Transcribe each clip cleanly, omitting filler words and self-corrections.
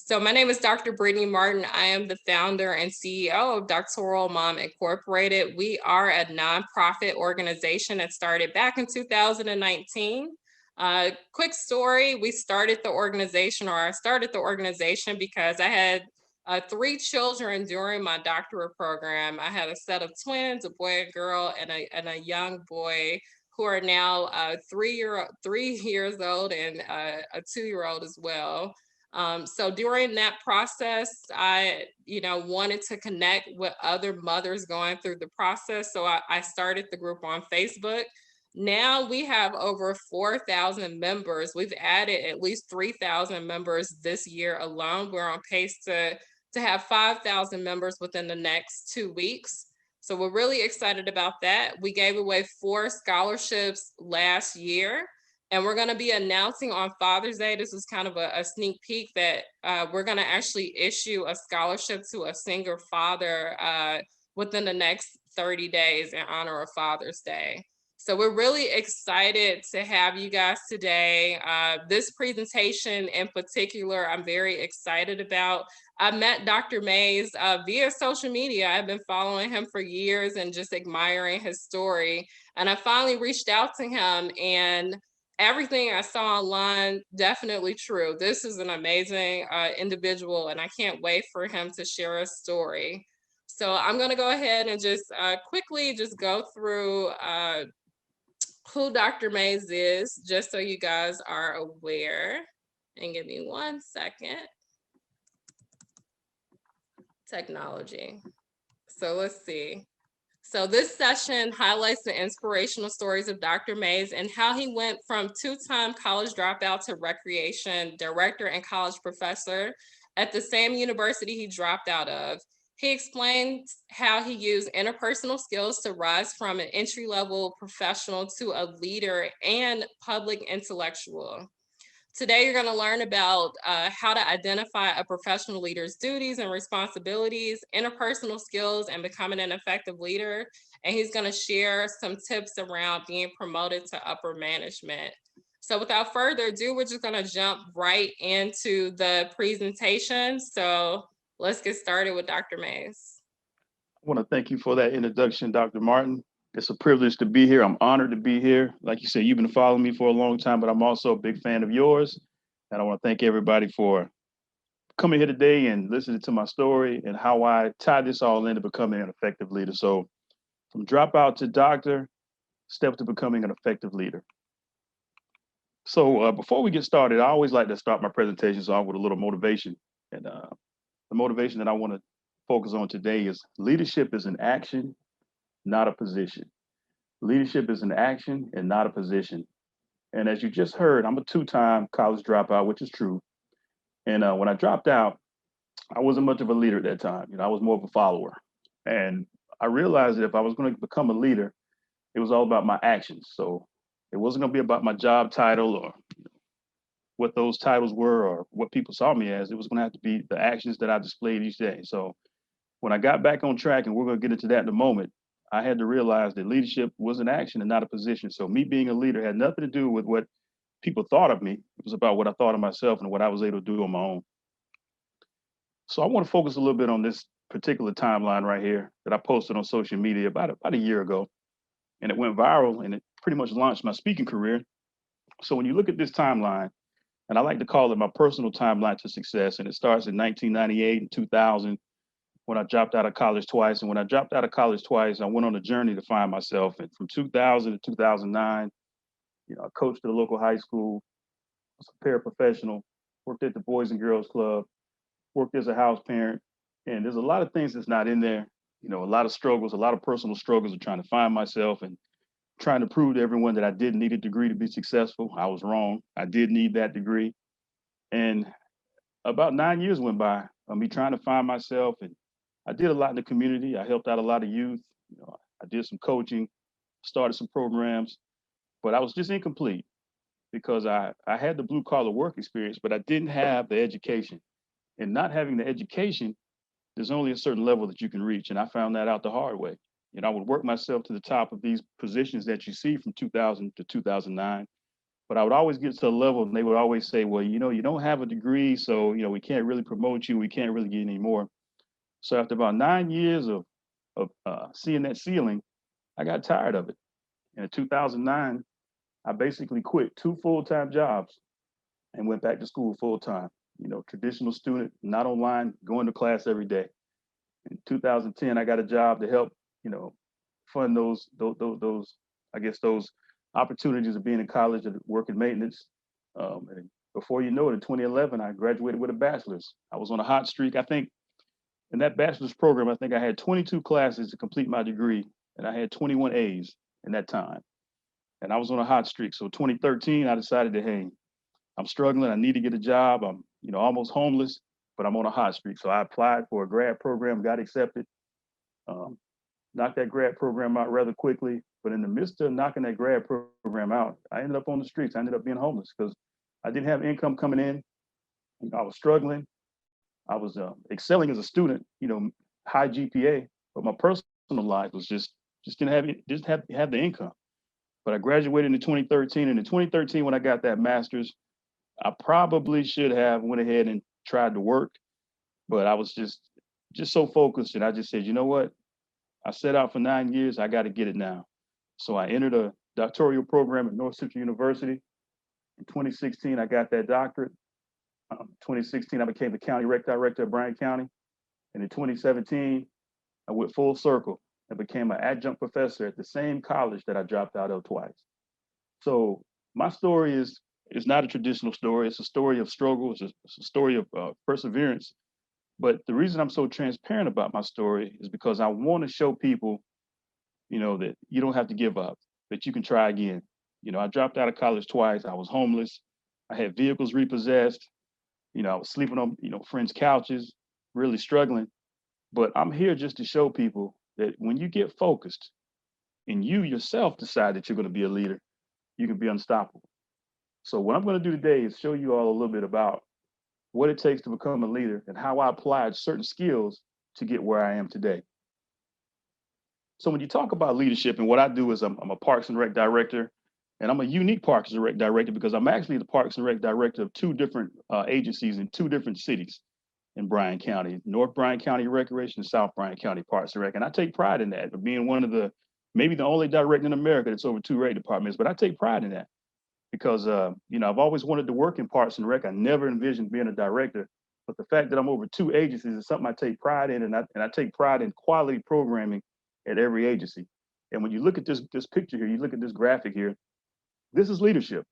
So my name is Dr. Brittany Martin. I am the founder and CEO of Doctoral Mom Incorporated. We are a nonprofit organization that started back in 2019. Quick story, I started the organization because I had 3 children during my doctorate program. I had a set of twins, a boy, a girl, and a young boy who are now 3 years old and a 2-year-old as well. So during that process, I, wanted to connect with other mothers going through the process. So I started the group on Facebook. Now we have over 4,000 members. We've added at least 3,000 members this year alone. We're on pace to have 5,000 members within the next 2 weeks. So we're really excited about that. We gave away 4 scholarships last year. And we're going to be announcing on Father's Day, this is kind of a sneak peek, that we're going to actually issue a scholarship to a single father within the next 30 days in honor of Father's Day. So we're really excited to have you guys today. This presentation in particular, I'm very excited about. I met Dr. Mays via social media. I've been following him for years and just admiring his story. And I finally reached out to him, and everything I saw online, definitely true. This is an amazing individual, and I can't wait for him to share his story. So I'm going to go ahead and just quickly just go through who Dr. Mays is, just so you guys are aware. And give me 1 second. Technology. So let's see. So this session highlights the inspirational stories of Dr. Mays and how he went from 2-time college dropout to recreation director and college professor at the same university he dropped out of. He explained how he used interpersonal skills to rise from an entry-level professional to a leader and public intellectual. Today, you're going to learn about how to identify a professional leader's duties and responsibilities, interpersonal skills, and becoming an effective leader. And he's going to share some tips around being promoted to upper management. So without further ado, we're just going to jump right into the presentation. So let's get started with Dr. Mays. I want to thank you for that introduction, Dr. Martin. It's a privilege to be here. I'm honored to be here. Like you said, you've been following me for a long time, but I'm also a big fan of yours. And I want to thank everybody for coming here today and listening to my story and how I tie this all into becoming an effective leader. So from dropout to doctor, step to becoming an effective leader. So before we get started, I always like to start my presentations off with a little motivation. And the motivation that I want to focus on today is leadership is an action, not a position. Leadership is an action and not a position. And as you just heard, I'm a 2-time college dropout, which is true. And when I dropped out, I wasn't much of a leader at that time. I was more of a follower. And I realized that if I was going to become a leader, it was all about my actions. So it wasn't going to be about my job title or what those titles were or what people saw me as. It was going to have to be the actions that I displayed each day. So when I got back on track, and we're going to get into that in a moment, I had to realize that leadership was an action and not a position. So me being a leader had nothing to do with what people thought of me. It was about what I thought of myself and what I was able to do on my own. So I want to focus a little bit on this particular timeline right here that I posted on social media about a year ago. And it went viral and it pretty much launched my speaking career. So when you look at this timeline, and I like to call it my personal timeline to success, and it starts in 1998 and 2000 when I dropped out of college twice. And when I dropped out of college twice, I went on a journey to find myself. And from 2000 to 2009, I coached at a local high school, was a paraprofessional, worked at the Boys and Girls Club, worked as a house parent. And there's a lot of things that's not in there. A lot of struggles, a lot of personal struggles of trying to find myself and trying to prove to everyone that I didn't need a degree to be successful. I was wrong. I did need that degree. And about 9 years went by of me trying to find myself. And I did a lot in the community. I helped out a lot of youth. I did some coaching, started some programs, but I was just incomplete because I had the blue collar work experience, but I didn't have the education. And not having the education, there's only a certain level that you can reach. And I found that out the hard way. I would work myself to the top of these positions that you see from 2000 to 2009. but I would always get to a level and they would always say, well, you don't have a degree, so, we can't really promote you. We can't really get any more. So after about 9 years of seeing that ceiling, I got tired of it. And in 2009, I basically quit 2 full-time jobs and went back to school full time. Traditional student, not online, going to class every day. In 2010, I got a job to help, you know, fund those I guess those opportunities of being in college and working maintenance. And before you know it, in 2011, I graduated with a bachelor's. I was on a hot streak. I think in that bachelor's program, I think I had 22 classes to complete my degree, and I had 21 A's in that time. And I was on a hot streak. So 2013, I decided to, hey, I'm struggling. I need to get a job. I'm, almost homeless, but I'm on a hot streak. So I applied for a grad program, got accepted, um, knocked that grad program out rather quickly. But in the midst of knocking that grad program out, I ended up on the streets. I ended up being homeless because I didn't have income coming in. I was struggling. I was excelling as a student, high GPA, but my personal life was just didn't have it, just have the income. But I graduated in 2013, and in 2013, when I got that master's, I probably should have went ahead and tried to work, but I was just so focused, and I just said, you know what? I set out for 9 years. I got to get it now. So I entered a doctoral program at North Central University. In 2016, I got that doctorate. 2016, I became the county rec director of Bryan County. And in 2017, I went full circle and became an adjunct professor at the same college that I dropped out of twice. So my story is not a traditional story. It's a story of struggle. It's a story of perseverance. But the reason I'm so transparent about my story is because I want to show people, that you don't have to give up, that you can try again. I dropped out of college twice. I was homeless. I had vehicles repossessed. I was sleeping on, friends' couches, really struggling. But I'm here just to show people that when you get focused and you yourself decide that you're going to be a leader, you can be unstoppable. So what I'm going to do today is show you all a little bit about what it takes to become a leader and how I applied certain skills to get where I am today. So when you talk about leadership, and what I do is I'm a Parks and Rec director, and I'm a unique Parks and Rec director because I'm actually the Parks and Rec director of two different agencies in two different cities in Bryan County, North Bryan County Recreation and South Bryan County Parks and Rec. And I take pride in that, of being one of maybe the only director in America that's over two rec departments, but I take pride in that because, I've always wanted to work in Parks and Rec. I never envisioned being a director, but the fact that I'm over two agencies is something I take pride in, and I take pride in quality programming at every agency. And when you look at this picture here, you look at this graphic here, this is leadership.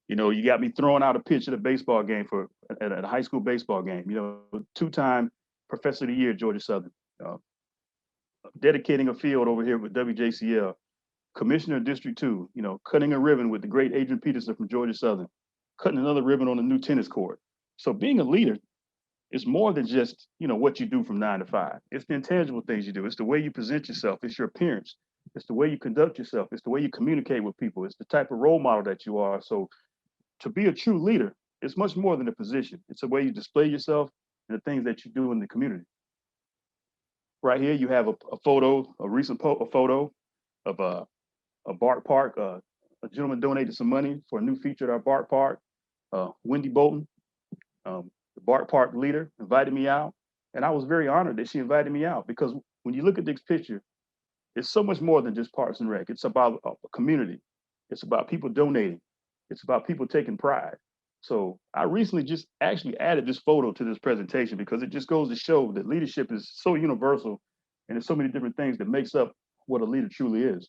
You got me throwing out a pitch at a baseball game at a high school baseball game. Two-time Professor of the Year, Georgia Southern, uh, dedicating a field over here with WJCL, Commissioner of District 2, cutting a ribbon with the great Adrian Peterson from Georgia Southern, cutting another ribbon on a new tennis court. So being a leader is more than just, what you do from 9 to 5. It's the intangible things you do. It's the way you present yourself. It's your appearance. It's the way you conduct yourself. It's the way you communicate with people. It's the type of role model that you are. So to be a true leader, it's much more than a position. It's the way you display yourself and the things that you do in the community. Right here, you have a photo, a recent a photo of a Bart Park. A gentleman donated some money for a new feature at our Bart Park. Wendy Bolton, the Bart Park leader, invited me out. And I was very honored that she invited me out because when you look at this picture, it's so much more than just Parks and Rec. It's about a community. It's about people donating. It's about people taking pride. So I recently just actually added this photo to this presentation because it just goes to show that leadership is so universal and there's so many different things that makes up what a leader truly is.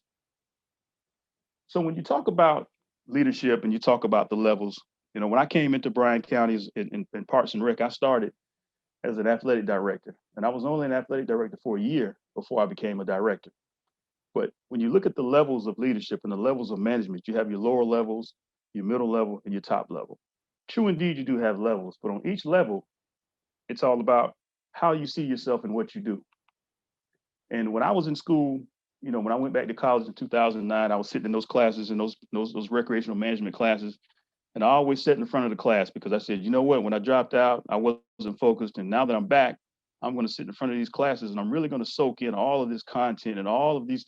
So when you talk about leadership and you talk about the levels, when I came into Bryan County in Parks and Rec, I started as an athletic director. And I was only an athletic director for a year before I became a director. But when you look at the levels of leadership and the levels of management, you have your lower levels, your middle level, and your top level. True, indeed, you do have levels, but on each level, it's all about how you see yourself and what you do. And when I was in school, when I went back to college in 2009, I was sitting in those classes and those recreational management classes, and I always sat in the front of the class because I said, you know what, when I dropped out, I wasn't focused, and now that I'm back, I'm going to sit in front of these classes and I'm really going to soak in all of this content and all of these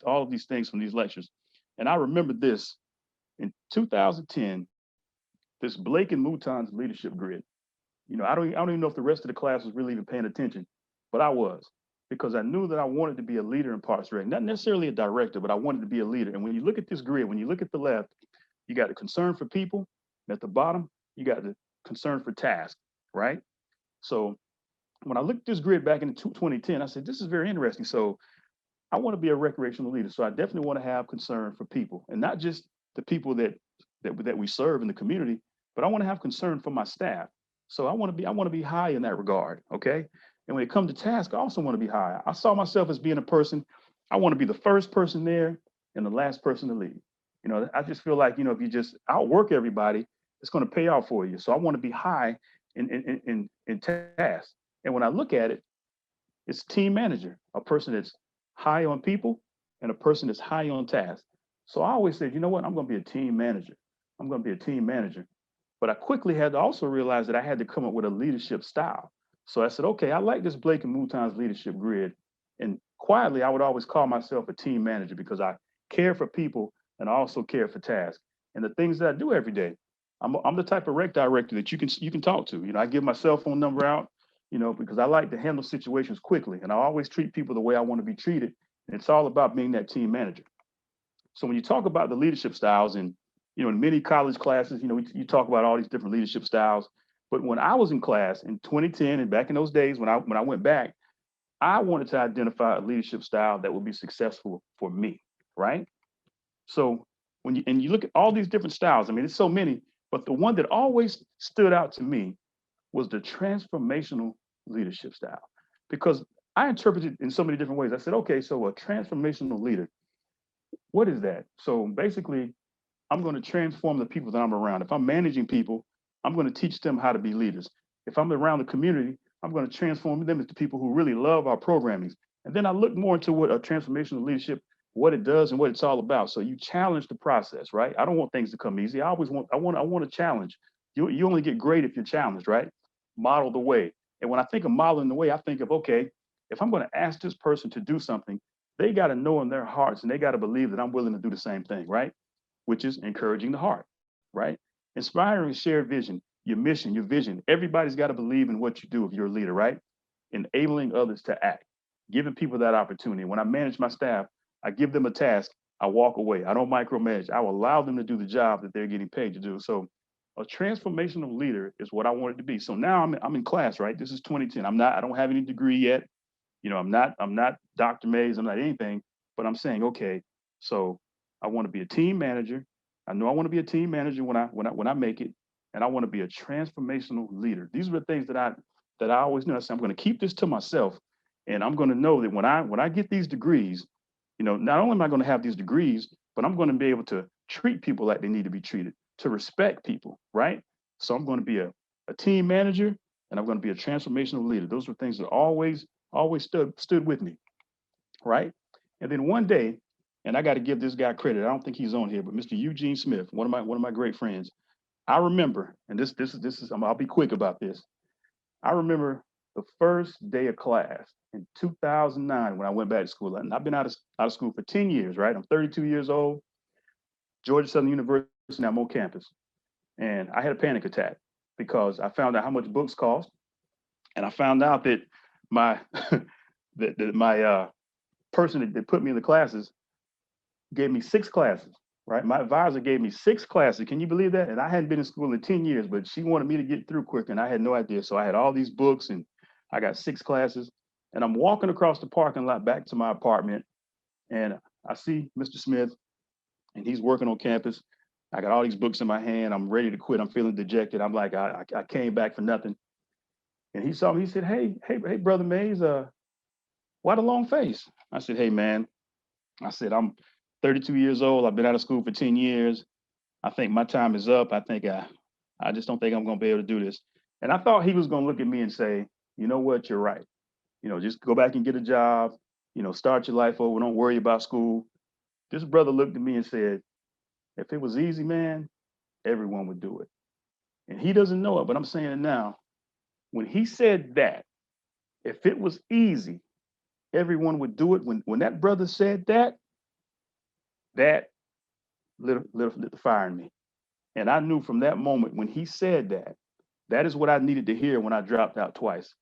things from these lectures. And I remember this in 2010. this Blake and Mouton's leadership grid. I don't even know if the rest of the class was really even paying attention, but I was, because I knew that I wanted to be a leader in parts rec, not necessarily a director, but I wanted to be a leader. And when you look at this grid, when you look at the left, you got the concern for people. And at the bottom, you got the concern for task, right? So when I looked at this grid back in 2010, I said, this is very interesting. So I want to be a recreational leader. So I definitely want to have concern for people, and not just the people that we serve in the community, but I want to have concern for my staff. So I want to be high in that regard. Okay. And when it comes to task, I also want to be high. I saw myself as being a person. I want to be the first person there and the last person to leave. I just feel like, if you just outwork everybody, it's going to pay off for you. So I want to be high in tasks. And when I look at it, it's team manager, a person that's high on people and a person that's high on task. So I always said, you know what? I'm going to be a team manager. I'm going to be a team manager. But I quickly had to also realize that I had to come up with a leadership style. So I said, okay, I like this Blake and Mouton's leadership grid. And quietly, I would always call myself a team manager because I care for people and I also care for tasks. And the things that I do every day, I'm the type of rec director that you can talk to. I give my cell phone number out, because I like to handle situations quickly. And I always treat people the way I want to be treated. And it's all about being that team manager. So when you talk about the leadership styles, and in many college classes, you talk about all these different leadership styles. But when I was in class in 2010 and back in those days when I went back, I wanted to identify a leadership style that would be successful for me, right? So you look at all these different styles, I mean, it's so many, but the one that always stood out to me was the transformational leadership style, because I interpreted it in so many different ways. I said, okay, so a transformational leader, what is that? So basically, I'm going to transform the people that I'm around. If I'm managing people, I'm going to teach them how to be leaders. If I'm around the community, I'm going to transform them into people who really love our programming. And then I look more into what a transformational leadership, what it does and what it's all about. So you challenge the process, right? I don't want things to come easy. I want a challenge. You only get great if you're challenged, right? Model the way. And when I think of modeling the way, I think of, okay, if I'm going to ask this person to do something, they got to know in their hearts and they got to believe that I'm willing to do the same thing, right? Which is encouraging the heart, right? Inspiring shared vision, your mission, your vision. Everybody's got to believe in what you do if you're a leader, right? Enabling others to act, giving people that opportunity. When I manage my staff, I give them a task, I walk away. I don't micromanage. I will allow them to do the job that they're getting paid to do. So a transformational leader is what I wanted to be. So now I'm in class, right? This is 2010. I don't have any degree yet. I'm not Dr. Mays, I'm not anything, but I'm saying, okay, so I want to be a team manager. I know I want to be a team manager when I make it, and I want to be a transformational leader. These are the things that I always knew. I said I'm going to keep this to myself, and I'm going to know that when I get these degrees, not only am I going to have these degrees, but I'm going to be able to treat people like they need to be treated, to respect people, right? So I'm going to be a team manager, and I'm going to be a transformational leader. Those were things that always stood with me, right? And then one day, and I got to give this guy credit. I don't think he's on here, but Mr. Eugene Smith, one of my great friends. I remember, and this is I'll be quick about this. I remember the first day of class in 2009 when I went back to school. And I've been out of school for 10 years, right? I'm 32 years old, Georgia Southern University, I'm on campus. And I had a panic attack because I found out how much books cost. And I found out that my that my person that put me in the classes gave me 6 classes, right? My advisor gave me 6 classes. Can you believe that? And I hadn't been in school in 10 years, but she wanted me to get through quick, and I had no idea. So I had all these books, and I got 6 classes. And I'm walking across the parking lot back to my apartment, and I see Mr. Smith, and he's working on campus. I got all these books in my hand. I'm ready to quit. I'm feeling dejected. I'm like, I came back for nothing. And he saw me. He said, hey, brother Mays, why the long face? I said, hey, man. I said, I'm 32 years old. I've been out of school for 10 years. I think my time is up. I just don't think I'm going to be able to do this. And I thought he was going to look at me and say, you know what, you're right. Just go back and get a job, start your life over. Don't worry about school. This brother looked at me and said, if it was easy, man, everyone would do it. And he doesn't know it, but I'm saying it now. When he said that, if it was easy, everyone would do it. When that brother said that, that lit the fire in me. And I knew from that moment when he said that, that is what I needed to hear when I dropped out twice.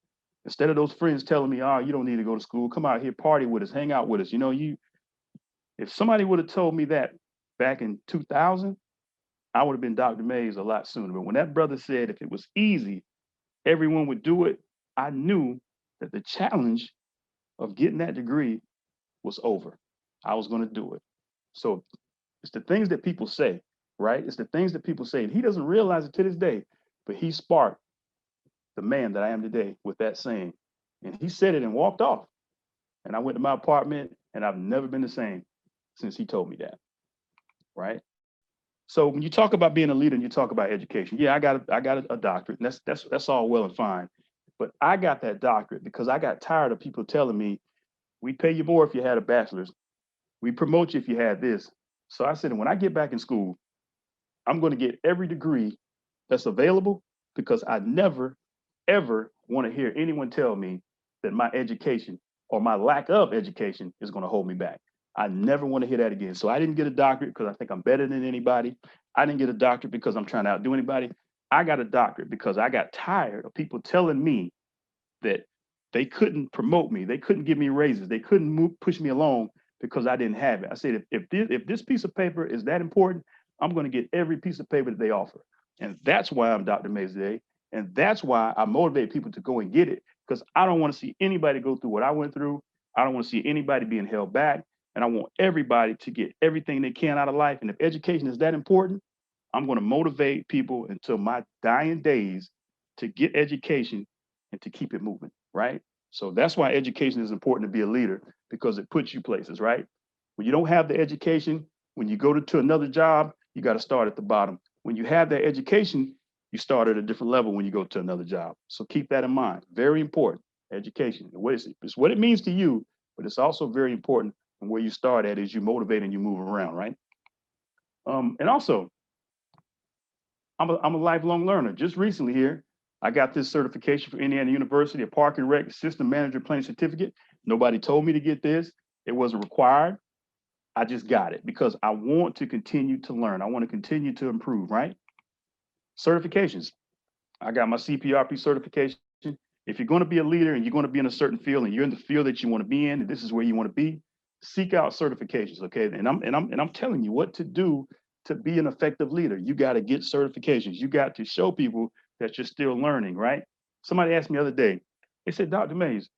Instead of those friends telling me, "Oh, you don't need to go to school. Come out here, party with us, hang out with us." You if somebody would have told me that back in 2000, I would have been Dr. Mays a lot sooner. But when that brother said if it was easy, everyone would do it, I knew that the challenge of getting that degree was over. I was going to do it. So it's the things that people say, right? It's the things that people say. And he doesn't realize it to this day, but he sparked the man that I am today with that saying. And he said it and walked off. And I went to my apartment and I've never been the same since he told me that, right? So when you talk about being a leader and you talk about education, yeah, I got a doctorate, and that's all well and fine. But I got that doctorate because I got tired of people telling me we pay you more if you had a bachelor's, we promote you if you had this. So I said, when I get back in school, I'm going to get every degree that's available because I never, ever want to hear anyone tell me that my education or my lack of education is going to hold me back. I never want to hear that again. So I didn't get a doctorate because I think I'm better than anybody. I didn't get a doctorate because I'm trying to outdo anybody. I got a doctorate because I got tired of people telling me that they couldn't promote me, they couldn't give me raises, they couldn't push me along because I didn't have it. I said, if this piece of paper is that important, I'm going to get every piece of paper that they offer. And that's why I'm Dr. Mays today. And that's why I motivate people to go and get it because I don't want to see anybody go through what I went through. I don't want to see anybody being held back. And I want everybody to get everything they can out of life. And if education is that important, I'm going to motivate people until my dying days to get education and to keep it moving, right? So that's why education is important to be a leader because it puts you places, right? When you don't have the education, when you go to another job, you got to start at the bottom. When you have that education, you start at a different level when you go to another job. So keep that in mind. Very important. Education. It's what it means to you, but it's also very important. And where you start at is you motivate and you move around, right? And also, I'm a lifelong learner. Just recently here, I got this certification for Indiana University, a park and rec system manager planning certificate. Nobody told me to get this. It wasn't required. I just got it because I want to continue to learn. I want to continue to improve, right? Certifications. I got my CPRP certification. If you're going to be a leader and you're going to be in a certain field and you're in the field that you want to be in, and this is where you want to be, seek out certifications, okay? And I'm telling you what to do to be an effective leader. You got to get certifications. You got to show people that you're still learning, right? Somebody asked me the other day. They said, "Dr. Mays,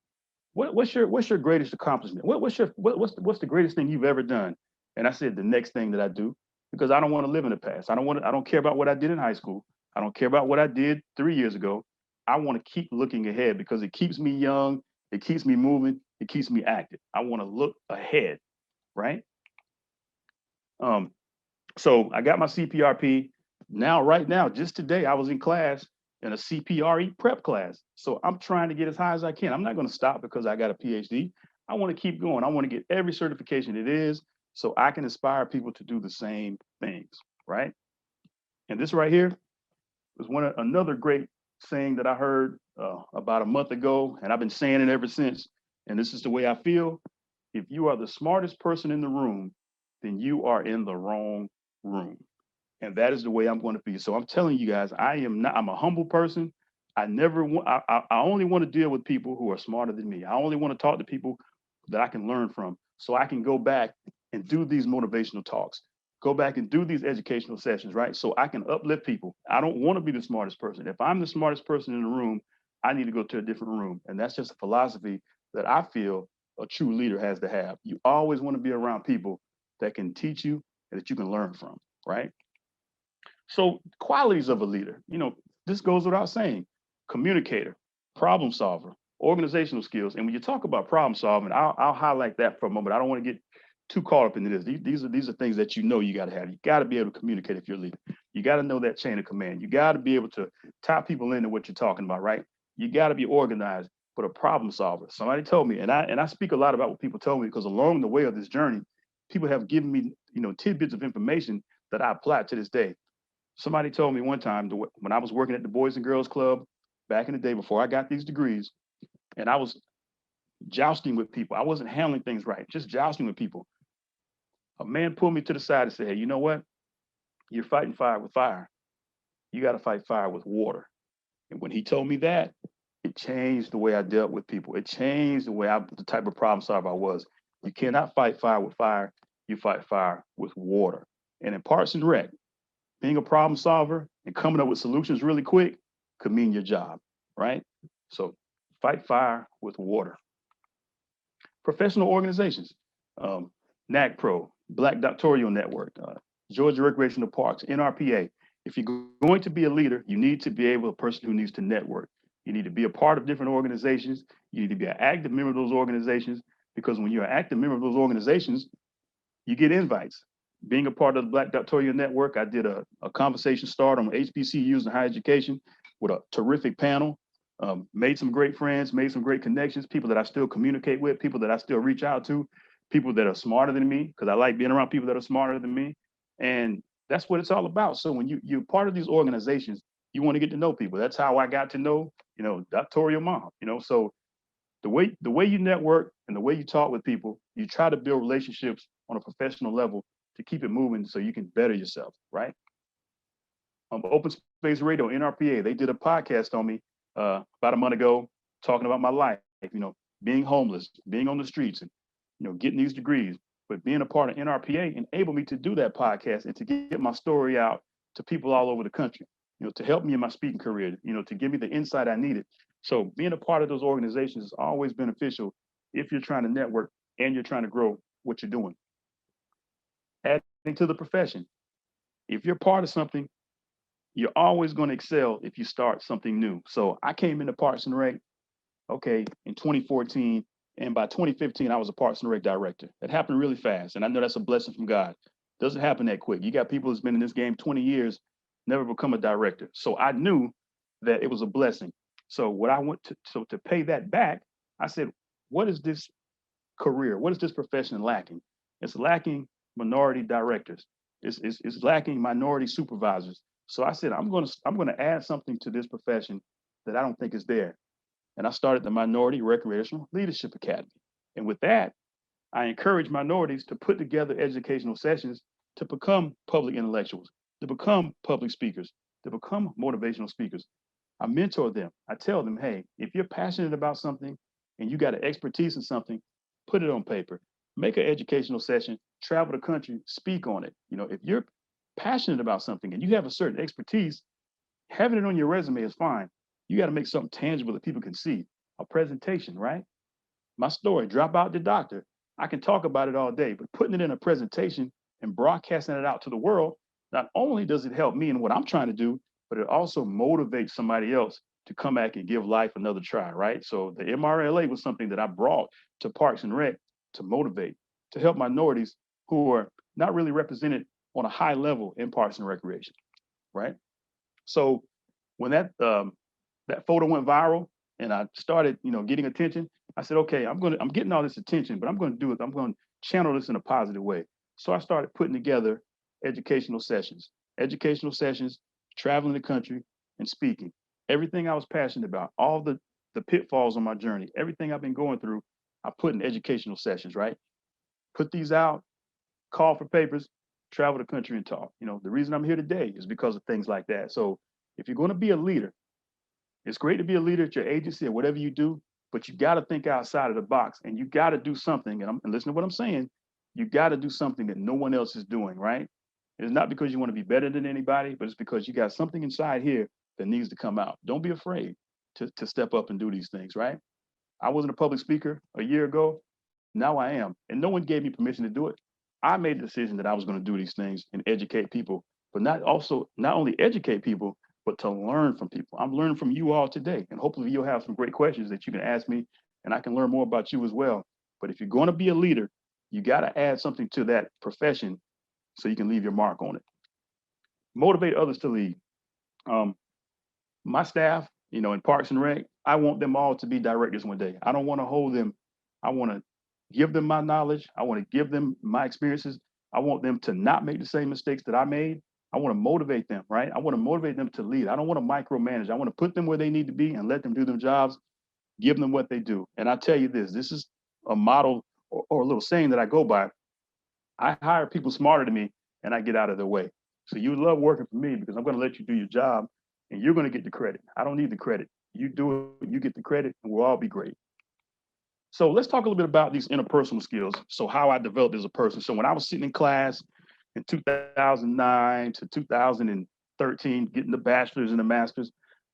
what's your greatest accomplishment? What's the greatest thing you've ever done?" And I said, "The next thing that I do, because I don't want to live in the past. I don't care about what I did in high school. I don't care about what I did 3 years ago. I want to keep looking ahead because it keeps me young, it keeps me moving, it keeps me active. I want to look ahead, right? Um, so I got my CPRP. Now, right now, just today, I was in class in a CPRE prep class. So I'm trying to get as high as I can. I'm not going to stop because I got a PhD. I want to keep going. I want to get every certification it is so I can inspire people to do the same things, right? And this right here was another great saying that I heard about a month ago, and I've been saying it ever since. And this is the way I feel. If you are the smartest person in the room, then you are in the wrong room. And that is the way I'm going to be. So I'm telling you guys, I'm a humble person. I never want, I only want to deal with people who are smarter than me. I only want to talk to people that I can learn from so I can go back and do these motivational talks, go back and do these educational sessions, right? So I can uplift people. I don't want to be the smartest person. If I'm the smartest person in the room, I need to go to a different room. And that's just a philosophy that I feel a true leader has to have. You always want to be around people that can teach you and that you can learn from, right? So qualities of a leader, this goes without saying: communicator, problem solver, organizational skills. And when you talk about problem solving, I'll highlight that for a moment. I don't want to get too caught up into this. These are things that you got to have. You got to be able to communicate if you're a leader. You got to know that chain of command. You got to be able to tie people into what you're talking about, right? You got to be organized, but a problem solver. Somebody told me, and I speak a lot about what people told me because along the way of this journey, people have given me, tidbits of information that I apply to this day. Somebody told me one time when I was working at the Boys and Girls Club back in the day before I got these degrees, and I was jousting with people. I wasn't handling things right, just jousting with people. A man pulled me to the side and said, "Hey, you know what? You're fighting fire with fire. You got to fight fire with water. And when he told me that, it changed the way I dealt with people. It changed the type of problem solver I was. You cannot fight fire with fire. You fight fire with water. And in Parks and Rec, being a problem solver and coming up with solutions really quick could mean your job, right? So fight fire with water. Professional organizations, NACPRO, Black Doctoral Network, Georgia Recreational Parks, NRPA. If you're going to be a leader, you need to be able a person who needs to network. You need to be a part of different organizations. You need to be an active member of those organizations, because when you're an active member of those organizations, you get invites. Being a part of the Black Doctoral Network, I did a conversation start on HBCUs and higher education with a terrific panel. Made some great friends, made some great connections, people that I still communicate with, people that I still reach out to, people that are smarter than me, because I like being around people that are smarter than me. And that's what it's all about. So when you're part of these organizations, you want to get to know people. That's how I got to know, Doctoral Mom, so the way you network and the way you talk with people, you try to build relationships on a professional level to keep it moving so you can better yourself, right? Open Space Radio, NRPA, they did a podcast on me about a month ago talking about my life, being homeless, being on the streets, and getting these degrees. But being a part of NRPA enabled me to do that podcast and to get my story out to people all over the country, to help me in my speaking career, to give me the insight I needed. So being a part of those organizations is always beneficial if you're trying to network and you're trying to grow what you're doing. Adding to the profession, if you're part of something, you're always going to excel if you start something new. So I came into Parks and Rec, okay, in 2014, and by 2015, I was a Parks and Rec director. It happened really fast, and I know that's a blessing from God. Doesn't happen that quick. You got people who's been in this game 20 years, never become a director. So I knew that it was a blessing. So what I went to, so to pay that back, I said, what is this career? What is this profession lacking? It's lacking minority directors. It's lacking minority supervisors. So I said, I'm gonna add something to this profession that I don't think is there. And I started the Minority Recreational Leadership Academy. And with that, I encourage minorities to put together educational sessions to become public intellectuals, to become public speakers, to become motivational speakers. I mentor them. I tell them, hey, if you're passionate about something and you got an expertise in something, put it on paper. Make an educational session, travel the country, speak on it. If you're passionate about something and you have a certain expertise, having it on your resume is fine. You got to make something tangible that people can see. A presentation, right? My story, Dropout the Doctor. I can talk about it all day, but putting it in a presentation and broadcasting it out to the world, not only does it help me in what I'm trying to do, but it also motivates somebody else to come back and give life another try, right? So the MRLA was something that I brought to Parks and Rec to motivate, to help minorities who are not really represented on a high level in Parks and Recreation, right? So when that photo went viral and I started, getting attention, I said, okay, I'm getting all this attention, but I'm going to do it. I'm going to channel this in a positive way. So I started putting together educational sessions, traveling the country and speaking. Everything I was passionate about, all the pitfalls on my journey, everything I've been going through, I put in educational sessions, right? Put these out, call for papers, travel the country and talk. The reason I'm here today is because of things like that. So if you're going to be a leader, it's great to be a leader at your agency or whatever you do, but you got to think outside of the box and you got to do something. And listen to what I'm saying. You got to do something that no one else is doing, right? It's not because you want to be better than anybody, but it's because you got something inside here that needs to come out. Don't be afraid to step up and do these things, right? I wasn't a public speaker a year ago. Now I am. And no one gave me permission to do it. I made the decision that I was going to do these things and educate people, but not only educate people, but to learn from people. I'm learning from you all today. And hopefully you'll have some great questions that you can ask me and I can learn more about you as well. But if you're going to be a leader, you got to add something to that profession so you can leave your mark on it. Motivate others to lead. Um, my staff, in Parks and Rec, I want them all to be directors one day. I don't want to hold them. I want to give them my knowledge. I want to give them my experiences. I want them to not make the same mistakes that I made. I want to motivate them, right? I want to motivate them to lead. I don't want to micromanage. I want to put them where they need to be and let them do their jobs, give them what they do. And I tell you this is a model or a little saying that I go by. I hire people smarter than me and I get out of their way. So you love working for me because I'm going to let you do your job and you're going to get the credit. I don't need the credit. You do it, you get the credit, and we'll all be great. So let's talk a little bit about these interpersonal skills. So how I developed as a person. So when I was sitting in class in 2009 to 2013, getting the bachelor's and the master's,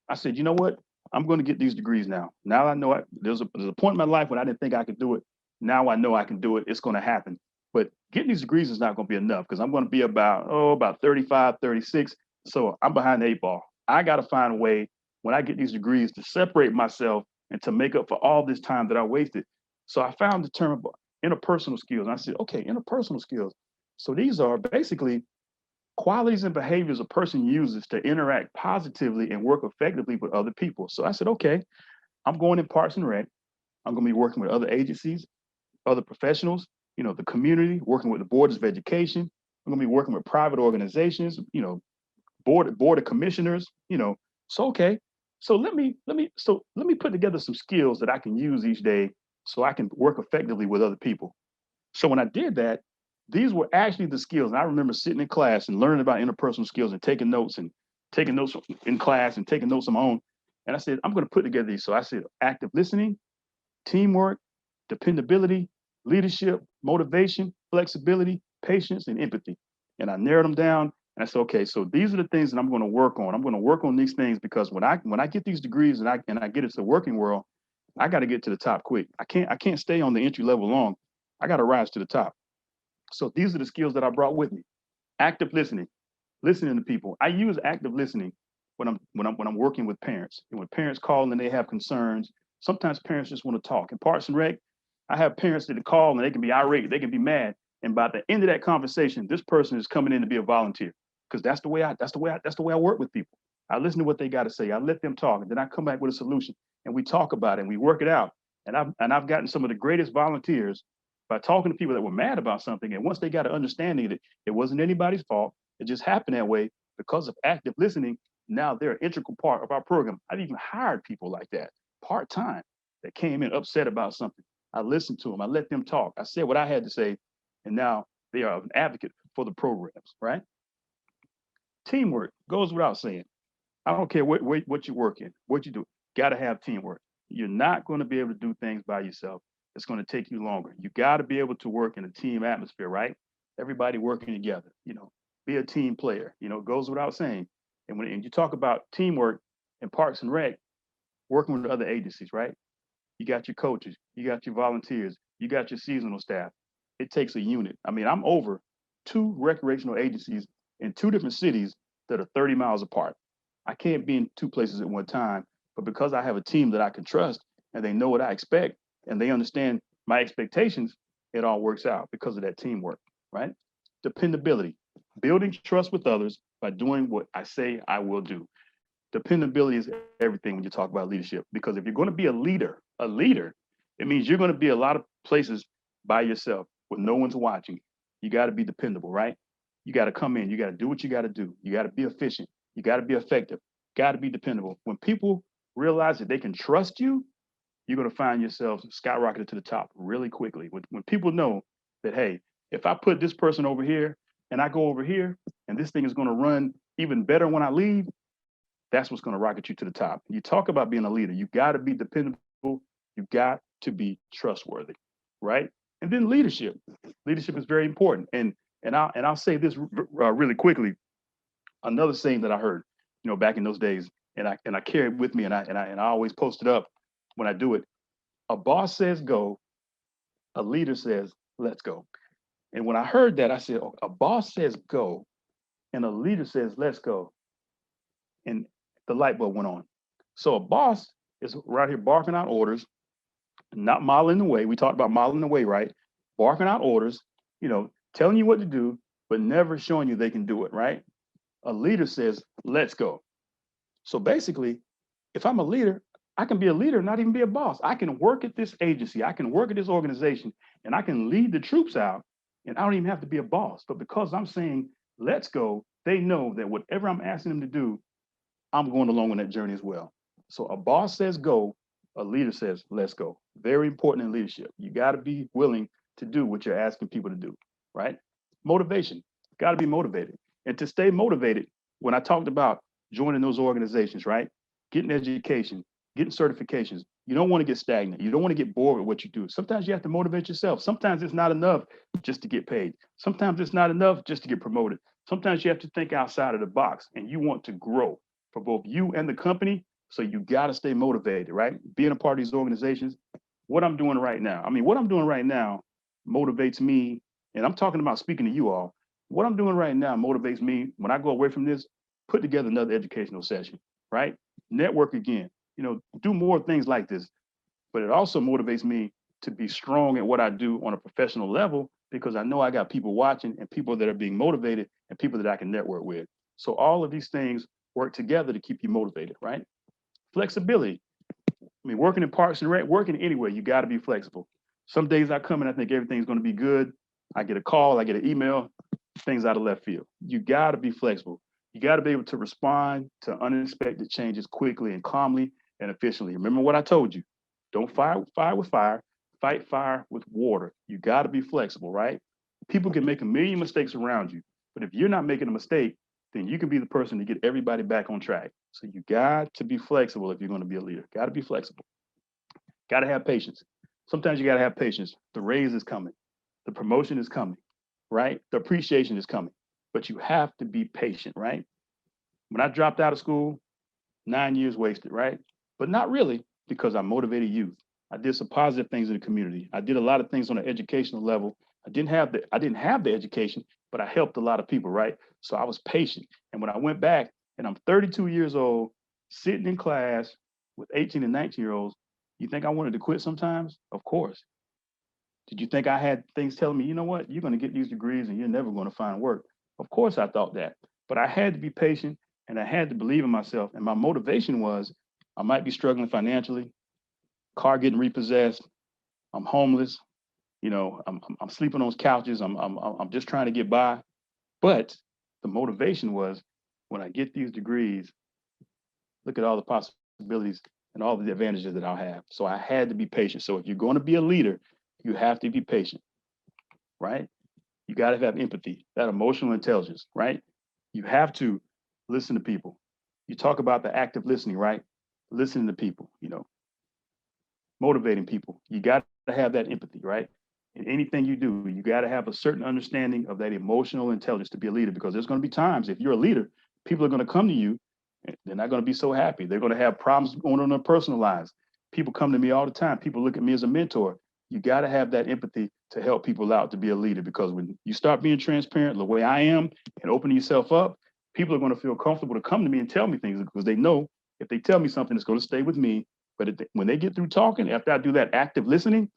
I said, you know what? I'm going to get these degrees now. Now I know there's a point in my life when I didn't think I could do it. Now I know I can do it. It's going to happen. But getting these degrees is not going to be enough because I'm going to be about 35, 36. So I'm behind the eight ball. I got to find a way when I get these degrees to separate myself and to make up for all this time that I wasted. So I found the term interpersonal skills. And I said, okay, interpersonal skills. So these are basically qualities and behaviors a person uses to interact positively and work effectively with other people. So I said, okay, I'm going in Parks and Rec. I'm going to be working with other agencies, other professionals, the community, working with the boards of education. I'm going to be working with private organizations, board of commissioners, So okay, so let me put together some skills that I can use each day so I can work effectively with other people. So when I did that, these were actually the skills. And I remember sitting in class and learning about interpersonal skills and taking notes in class and taking notes on my own. And I said, I'm going to put together these. So I said, active listening, teamwork, dependability, leadership, motivation, flexibility, patience, and empathy. And I narrowed them down. And I said, okay, so these are the things that I'm going to work on. I'm going to work on these things because when I get these degrees and I get into the working world, I got to get to the top quick. I can't stay on the entry level long. I got to rise to the top. So these are the skills that I brought with me. Active listening, listening to people. I use active listening when I'm working with parents. And when parents call and they have concerns, sometimes parents just want to talk. In Parks and Rec, I have parents that call and they can be irate, they can be mad. And by the end of that conversation, this person is coming in to be a volunteer. Because that's the way I work with people. I listen to what they got to say. I let them talk, and then I come back with a solution, and we talk about it and we work it out. And I've gotten some of the greatest volunteers by talking to people that were mad about something. And once they got an understanding that it wasn't anybody's fault, it just happened that way because of active listening. Now they're an integral part of our program. I've even hired people like that part time that came in upset about something. I listened to them. I let them talk. I said what I had to say, and now they are an advocate for the programs. Right? Teamwork goes without saying. I don't care what you work in, what you do. Got to have teamwork. You're not going to be able to do things by yourself. It's going to take you longer. You got to be able to work in a team atmosphere, right? Everybody working together. Be a team player. It goes without saying. And you talk about teamwork in Parks and Rec, working with other agencies, right? You got your coaches, you got your volunteers, you got your seasonal staff. It takes a unit. I mean, I'm over two recreational agencies in two different cities that are 30 miles apart. I can't be in two places at one time, but because I have a team that I can trust and they know what I expect and they understand my expectations, it all works out because of that teamwork, right? Dependability, building trust with others by doing what I say I will do. Dependability is everything when you talk about leadership because if you're going to be a leader, it means you're going to be a lot of places by yourself when no one's watching. You got to be dependable, right? You got to come in, you got to do what you got to do. You got to be efficient. You got to be effective. Got to be dependable. When people realize that they can trust you, you're going to find yourself skyrocketed to the top really quickly. When people know that, hey, if I put this person over here and I go over here and this thing is going to run even better when I leave, that's what's going to rocket you to the top. You talk about being a leader. You got to be dependable. You got to be trustworthy, right? And then leadership. Leadership is very important. And I'll say this really quickly. Another saying that I heard, back in those days, and I carry it with me, and I always post it up when I do it. A boss says go, a leader says let's go. And when I heard that, I said, oh, a boss says go, and a leader says let's go, and the light bulb went on. So a boss is right here barking out orders, not modeling the way. We talked about modeling the way, right? Barking out orders, telling you what to do, but never showing you they can do it, right? A leader says, let's go. So basically, if I'm a leader, I can be a leader, not even be a boss. I can work at this agency, I can work at this organization, and I can lead the troops out, and I don't even have to be a boss. But because I'm saying, let's go, they know that whatever I'm asking them to do, I'm going along on that journey as well. So a boss says go, a leader says let's go. Very important in leadership. You got to be willing to do what you're asking people to do, right? Motivation. Got to be motivated. And to stay motivated, when I talked about joining those organizations, right? Getting education, getting certifications, you don't want to get stagnant. You don't want to get bored with what you do. Sometimes you have to motivate yourself. Sometimes it's not enough just to get paid. Sometimes it's not enough just to get promoted. Sometimes you have to think outside of the box and you want to grow for both you and the company. So you got to stay motivated, right? Being a part of these organizations, what I'm doing right now. I mean, what I'm doing right now motivates me. And I'm talking about speaking to you all. What I'm doing right now motivates me when I go away from this, put together another educational session, right? Network again, do more things like this. But it also motivates me to be strong at what I do on a professional level because I know I got people watching and people that are being motivated and people that I can network with. So all of these things work together to keep you motivated, right? Flexibility. I mean, working in Parks and Rec, working anywhere, you got to be flexible. Some days I come and I think everything's going to be good. I get a call, I get an email, things out of left field. You got to be flexible. You got to be able to respond to unexpected changes quickly and calmly and efficiently. Remember what I told you. Don't fight fire with fire, fight fire with water. You got to be flexible, right? People can make a million mistakes around you, but if you're not making a mistake, then you can be the person to get everybody back on track. So you got to be flexible if you're going to be a leader. Got to be flexible. Got to have patience. Sometimes you got to have patience. The raise is coming. The promotion is coming, right? The appreciation is coming, but you have to be patient, right? When I dropped out of school, 9 years wasted, right? But not really, because I motivated youth. I did some positive things in the community. I did a lot of things on an educational level. I didn't have the education, but I helped a lot of people, right? So I was patient. And when I went back and I'm 32 years old, sitting in class with 18 and 19-year-olds, you think I wanted to quit sometimes? Of course. Did you think I had things telling me, you know what, you're going to get these degrees and you're never going to find work? Of course I thought that. But I had to be patient and I had to believe in myself. And my motivation was I might be struggling financially, car getting repossessed, I'm homeless, I'm sleeping on couches, I'm just trying to get by. But the motivation was when I get these degrees, look at all the possibilities and all the advantages that I'll have. So I had to be patient. So if you're going to be a leader, you have to be patient, right? You got to have empathy, that emotional intelligence, right? You have to listen to people. You talk about the active listening, right? Listening to people, motivating people. You got to have that empathy, right? In anything you do, you got to have a certain understanding of that emotional intelligence to be a leader because there's going to be times if you're a leader, people are going to come to you and they're not going to be so happy. They're going to have problems going on in their personal lives. People come to me all the time. People look at me as a mentor. You got to have that empathy to help people out to be a leader because when you start being transparent the way I am and opening yourself up, people are going to feel comfortable to come to me and tell me things because they know if they tell me something, it's going to stay with me. But when they get through talking, after I do that active listening,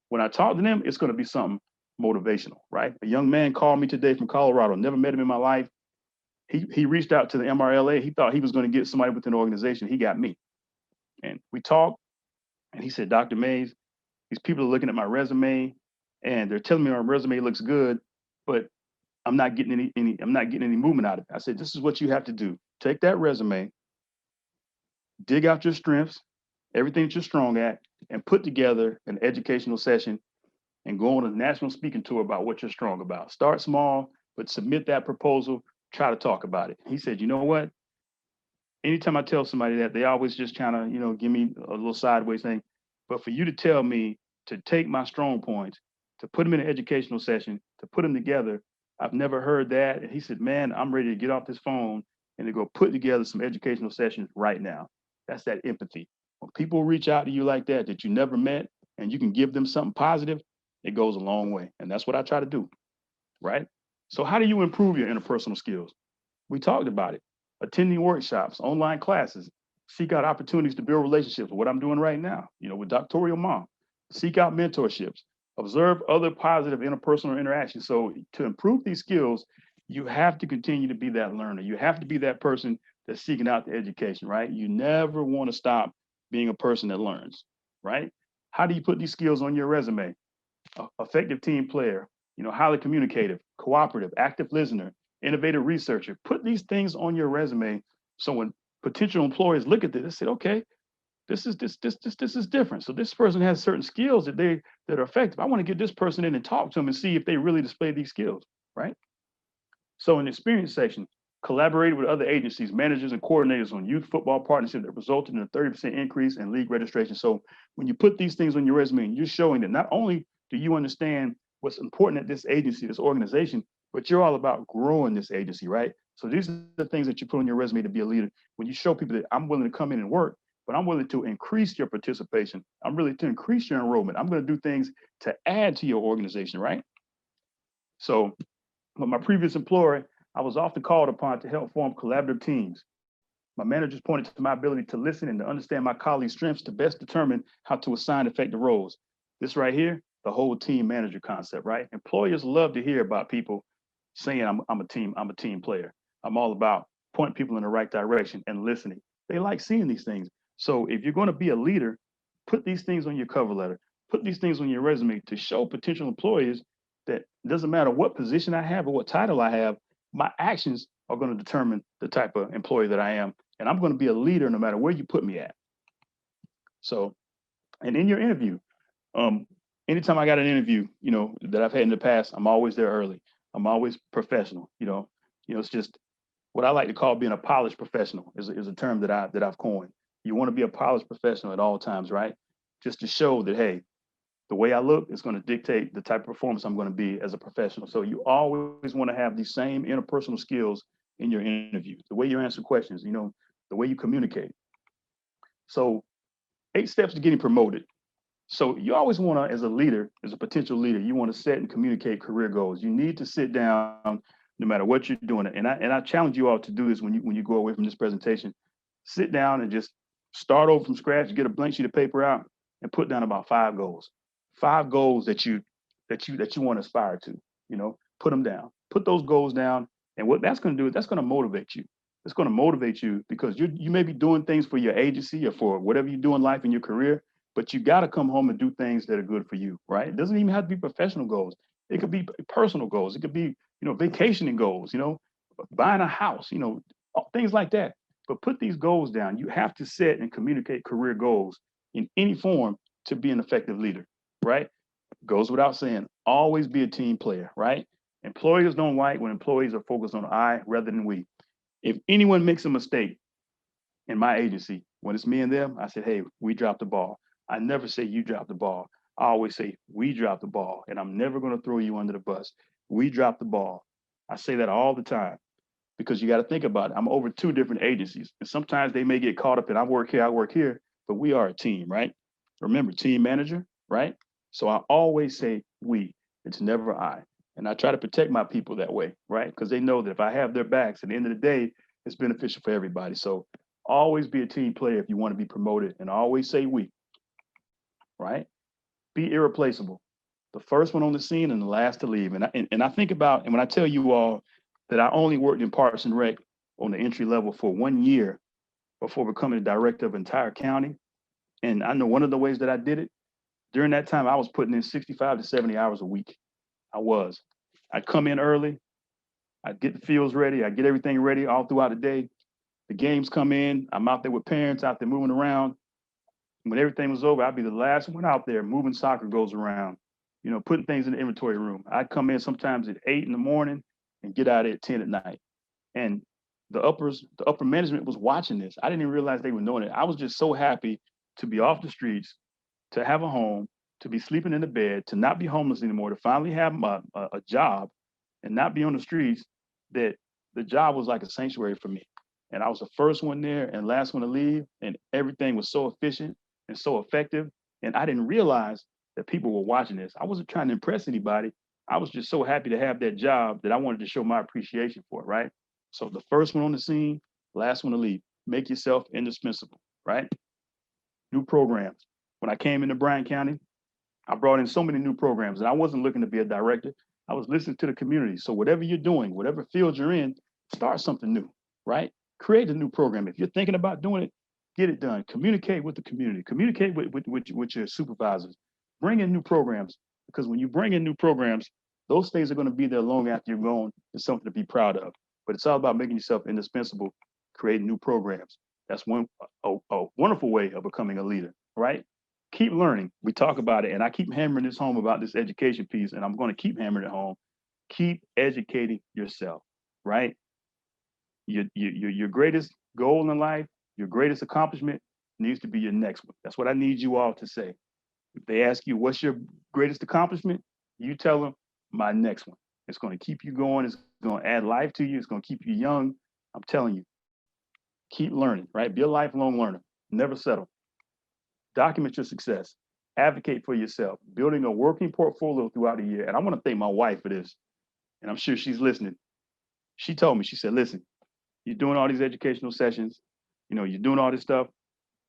when I talk to them, it's going to be something motivational, right? A young man called me today from Colorado, never met him in my life. He reached out to the MRLA. He thought he was going to get somebody within the organization. He got me. And we talked, and he said, Dr. Mays, these people are looking at my resume and they're telling me my resume looks good, but I'm not getting any movement out of it. I said, this is what you have to do. Take that resume, dig out your strengths, everything that you're strong at, and put together an educational session and go on a national speaking tour about what you're strong about. Start small, but submit that proposal, try to talk about it. He said, you know what? Anytime I tell somebody that, they always just kind of, give me a little sideways thing. But for you to tell me to take my strong points, to put them in an educational session, to put them together, I've never heard that. And he said, man, I'm ready to get off this phone and to go put together some educational sessions right now. That's that empathy. When people reach out to you like that you never met, and you can give them something positive, it goes a long way. And that's what I try to do, right? So how do you improve your interpersonal skills? We talked about it. Attending workshops, online classes, seek out opportunities to build relationships, what I'm doing right now, with Doctorial Mom. Seek out mentorships, observe other positive interpersonal interactions. So to improve these skills, you have to continue to be that learner. You have to be that person that's seeking out the education, right? You never want to stop being a person that learns, right? How do you put these skills on your resume? Effective team player, highly communicative, cooperative, active listener, innovative researcher. Put these things on your resume so when potential employers look at this, they say, okay, this is different. So this person has certain skills that are effective. I want to get this person in and talk to them and see if they really display these skills, right? So in the experience section, collaborated with other agencies, managers, and coordinators on youth football partnership that resulted in a 30% increase in league registration. So when you put these things on your resume, you're showing that not only do you understand what's important at this agency, this organization, but you're all about growing this agency, right? So these are the things that you put on your resume to be a leader. When you show people that I'm willing to come in and work, but I'm willing to increase your participation. I'm really to increase your enrollment. I'm going to do things to add to your organization, right? So with my previous employer, I was often called upon to help form collaborative teams. My managers pointed to my ability to listen and to understand my colleagues' strengths to best determine how to assign effective roles. This right here, the whole team manager concept, right? Employers love to hear about people saying I'm a team player. I'm all about pointing people in the right direction and listening. They like seeing these things. So if you're going to be a leader, put these things on your cover letter, put these things on your resume to show potential employers that it doesn't matter what position I have or what title I have, my actions are going to determine the type of employee that I am. And I'm going to be a leader no matter where you put me at. So, and in your interview, um, anytime I got an interview, that I've had in the past, I'm always there early. I'm always professional. It's just what I like to call being a polished professional is a term that I've coined. You want to be a polished professional at all times, right? Just to show that, hey, the way I look is going to dictate the type of performance I'm going to be as a professional. So you always want to have these same interpersonal skills in your interview, the way you answer questions, the way you communicate. So 8 steps to getting promoted. So you always want to, as a leader, as a potential leader, you want to set and communicate career goals. You need to sit down no matter what you're doing. And I challenge you all to do this when you go away from this presentation. Sit down and just start over from scratch, get a blank sheet of paper out and put down about 5 goals. 5 goals that you want to aspire to, put them down. Put those goals down. And what that's going to do is that's going to motivate you. It's going to motivate you because you may be doing things for your agency or for whatever you do in life in your career, but you got to come home and do things that are good for you, right? It doesn't even have to be professional goals. It could be personal goals. It could be, vacationing goals, buying a house, things like that. But put these goals down. You have to set and communicate career goals in any form to be an effective leader, right? Goes without saying, always be a team player, right? Employers don't like when employees are focused on I rather than we. If anyone makes a mistake in my agency, when it's me and them, I said, hey, we dropped the ball. I never say you dropped the ball. I always say we dropped the ball, and I'm never going to throw you under the bus. We dropped the ball. I say that all the time because you got to think about it. I'm over 2 different agencies, and sometimes they may get caught up in I work here, but we are a team, right? Remember, team manager, right? So I always say we. It's never I. And I try to protect my people that way, right? Because they know that if I have their backs, at the end of the day, it's beneficial for everybody. So always be a team player if you want to be promoted, and always say we, right? Be irreplaceable. The first one on the scene and the last to leave. And I think about, and when I tell you all that I only worked in Parks and Rec on the entry level for 1 year before becoming the director of entire county. And I know one of the ways that I did it, during that time, I was putting in 65 to 70 hours a week. I was. I'd come in early. I'd get the fields ready. I'd get everything ready all throughout the day. The games come in. I'm out there with parents out there moving around. When everything was over, I'd be the last one out there moving soccer goals around, putting things in the inventory room. I'd come in sometimes at 8 in the morning and get out at 10 at night. And the upper management was watching this. I didn't even realize they were doing it. I was just so happy to be off the streets, to have a home, to be sleeping in the bed, to not be homeless anymore, to finally have a job and not be on the streets, that the job was like a sanctuary for me. And I was the first one there and last one to leave. And everything was so efficient and so effective. And I didn't realize that people were watching this. I wasn't trying to impress anybody. I was just so happy to have that job that I wanted to show my appreciation for it, right? So the first one on the scene, last one to leave. Make yourself indispensable, right? New programs. When I came into Bryan County, I brought in so many new programs, and I wasn't looking to be a director. I was listening to the community. So whatever you're doing, whatever field you're in, start something new, right? Create a new program. If you're thinking about doing it, get it done. Communicate with the community. Communicate with your supervisors. Bring in new programs, because when you bring in new programs, those things are going to be there long after you're gone. It's something to be proud of. But it's all about making yourself indispensable, creating new programs. That's a wonderful way of becoming a leader, right? Keep learning. We talk about it, and I keep hammering this home about this education piece, and I'm going to keep hammering it home. Keep educating yourself. right? Your greatest goal in life, your greatest accomplishment needs to be your next one. That's what I need you all to say. If they ask you, what's your greatest accomplishment? You tell them, my next one. It's going to keep you going. It's going to add life to you. It's going to keep you young. I'm telling you, keep learning, right? Be a lifelong learner. Never settle. Document your success. Advocate for yourself. Building a working portfolio throughout the year. And I want to thank my wife for this. And I'm sure she's listening. She told me, she said, listen, you're doing all these educational sessions. You're doing all this stuff.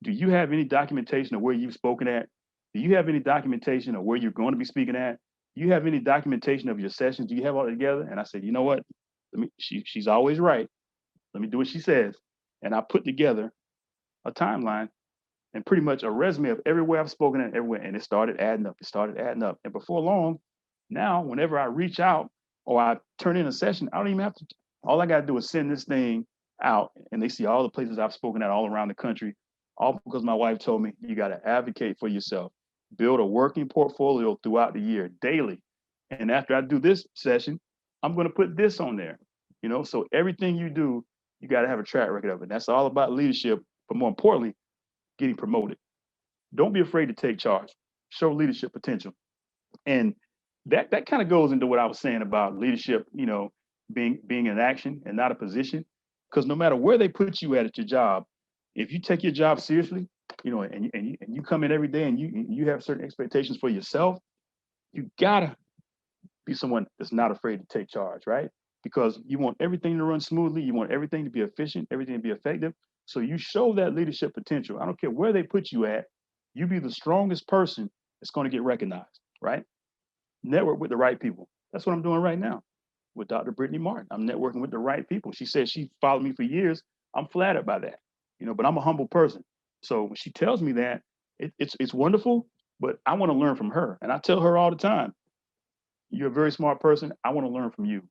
Do you have any documentation of where you've spoken at? Do you have any documentation of where you're going to be speaking at? Do you have any documentation of your sessions? Do you have all together? And I said, you know what? She's always right. Let me do what she says. And I put together a timeline and pretty much a resume of everywhere I've spoken at, everywhere. And it started adding up. It started adding up. And before long, now, whenever I reach out or I turn in a session, I don't even have to, all I got to do is send this thing out and they see all the places I've spoken at all around the country, all because my wife told me, you got to advocate for yourself, build a working portfolio throughout the year daily. And after I do this session, I'm going to put this on there, so everything you do, you got to have a track record of it. That's all about leadership, but more importantly, getting promoted. Don't be afraid to take charge, show leadership potential. And that kind of goes into what I was saying about leadership, being an action and not a position. Because no matter where they put you at your job, if you take your job seriously, and you come in every day and you have certain expectations for yourself, you gotta be someone that's not afraid to take charge, right? Because you want everything to run smoothly, you want everything to be efficient, everything to be effective. So you show that leadership potential. I don't care where they put you at, you be the strongest person that's going to get recognized, right? Network with the right people. That's what I'm doing right now with Dr. Brittany Martin. I'm networking with the right people. She said she followed me for years. I'm flattered by that, but I'm a humble person. So when she tells me that, it's wonderful, but I want to learn from her. And I tell her all the time, you're a very smart person. I want to learn from you.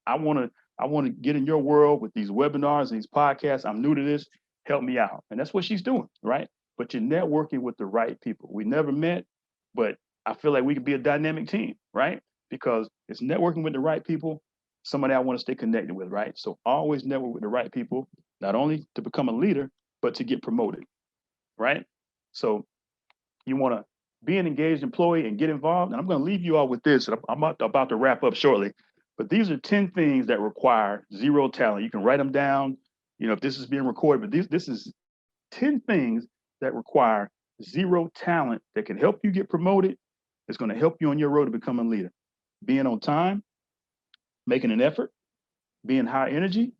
I want to get in your world with these webinars and these podcasts. I'm new to this. Help me out. And that's what she's doing, right? But you're networking with the right people. We never met, but I feel like we could be a dynamic team, right? Because it's networking with the right people, somebody I want to stay connected with, right? So always network with the right people, not only to become a leader, but to get promoted, right? So you want to be an engaged employee and get involved. And I'm going to leave you all with this. I'm about to wrap up shortly. But these are 10 things that require zero talent. You can write them down, if this is being recorded, but this is 10 things that require zero talent that can help you get promoted. It's going to help you on your road to becoming a leader. Being on time, making an effort, being high energy,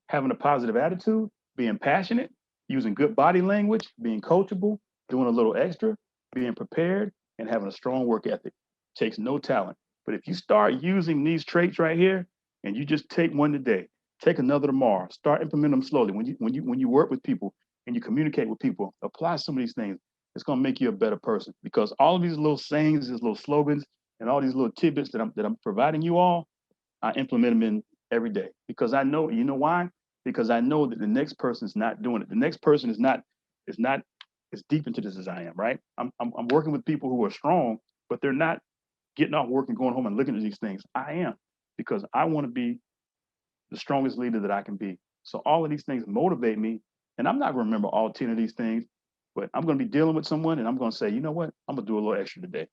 having a positive attitude, being passionate, using good body language, being coachable, doing a little extra, being prepared, and having a strong work ethic. Takes no talent. But if you start using these traits right here, and you just take one today, take another tomorrow, start implementing them slowly. When you work with people and you communicate with people, apply some of these things. It's going to make you a better person, because all of these little sayings, these little slogans, and all these little tidbits that I'm providing you all, I implement them in every day, because I know, you know why? Because I know that the next person is not doing it. The next person is not as deep into this as I am, right? I'm working with people who are strong, but they're not getting off work and going home and looking at these things. I am, because I want to be the strongest leader that I can be. So all of these things motivate me, and I'm not going to remember all 10 of these things, but I'm going to be dealing with someone and I'm going to say, you know what? I'm going to do a little extra today.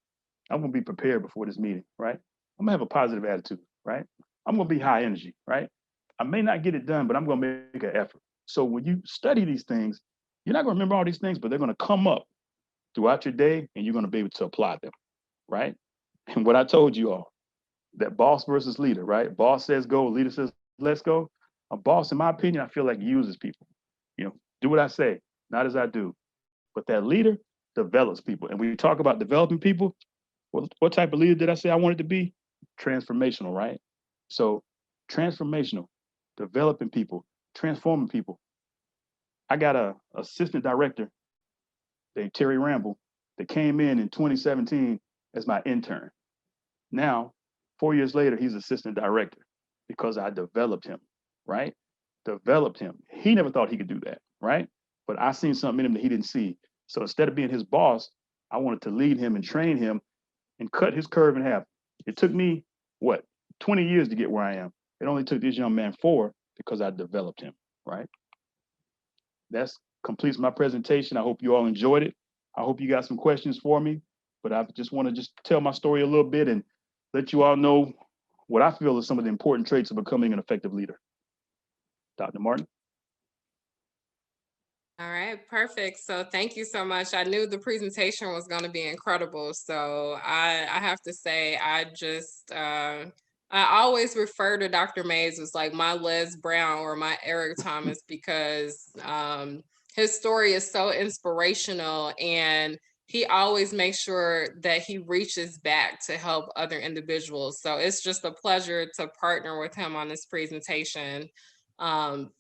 I'm going to be prepared before this meeting, right? I'm going to have a positive attitude, right? I'm going to be high energy, right? I may not get it done, but I'm going to make an effort. So when you study these things, you're not going to remember all these things, but they're going to come up throughout your day and you're going to be able to apply them, right? And what I told you all, that boss versus leader, right? Boss says go, leader says let's go. A boss, in my opinion, I feel like uses people. Do what I say, not as I do. But that leader develops people. And when you talk about developing people, what type of leader did I say I wanted to be? Transformational, right? So transformational, developing people, transforming people. I got a assistant director named Terry Ramble that came in 2017 as my intern. Now, 4 years later, he's assistant director because I developed him, right? Developed him. He never thought he could do that, right? But I seen something in him that he didn't see. So instead of being his boss, I wanted to lead him and train him and cut his curve in half. It took me, 20 years to get where I am. It only took this young man 4 because I developed him, right? That's completes my presentation. I hope you all enjoyed it. I hope you got some questions for me, but I just want to just tell my story a little bit and let you all know what I feel is some of the important traits of becoming an effective leader. Dr. Martin? All right, perfect. So thank you so much. I knew the presentation was going to be incredible. So I have to say, I always refer to Dr. Mays as like my Les Brown or my Eric Thomas because his story is so inspirational, and he always makes sure that he reaches back to help other individuals. So it's just a pleasure to partner with him on this presentation. Um,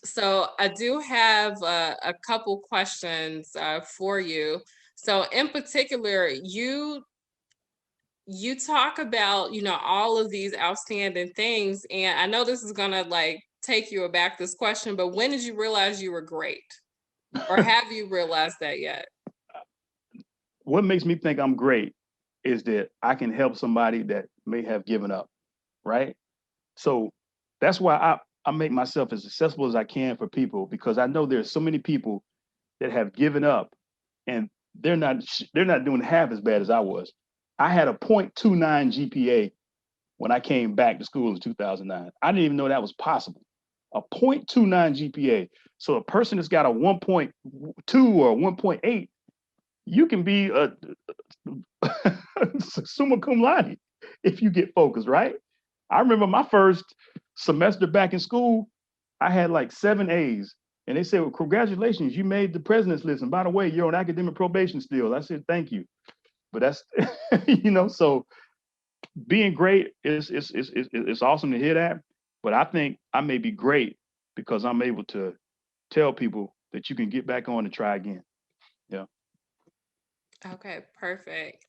so I do have a couple questions for you. So in particular, you talk about, you know, all of these outstanding things, and I know this is gonna like take you aback, this question, but when did you realize you were great? Or have you realized that yet? What makes me think I'm great is that I can help somebody that may have given up, right? So that's why I make myself as accessible as I can for people, because I know there's so many people that have given up and they're not doing half as bad as I was. I had a 0.29 GPA when I came back to school in 2009. I didn't even know that was possible. A 0.29 GPA. So a person that's got a 1.2 or 1.8, you can be a summa cum laude if you get focused, right? I remember my first semester back in school, I had like 7 A's. And they said, well, congratulations, you made the president's list. And by the way, you're on academic probation still. I said, thank you. But that's, so being great is awesome to hear that. But I think I may be great because I'm able to tell people that you can get back on and try again. Yeah. Okay, perfect.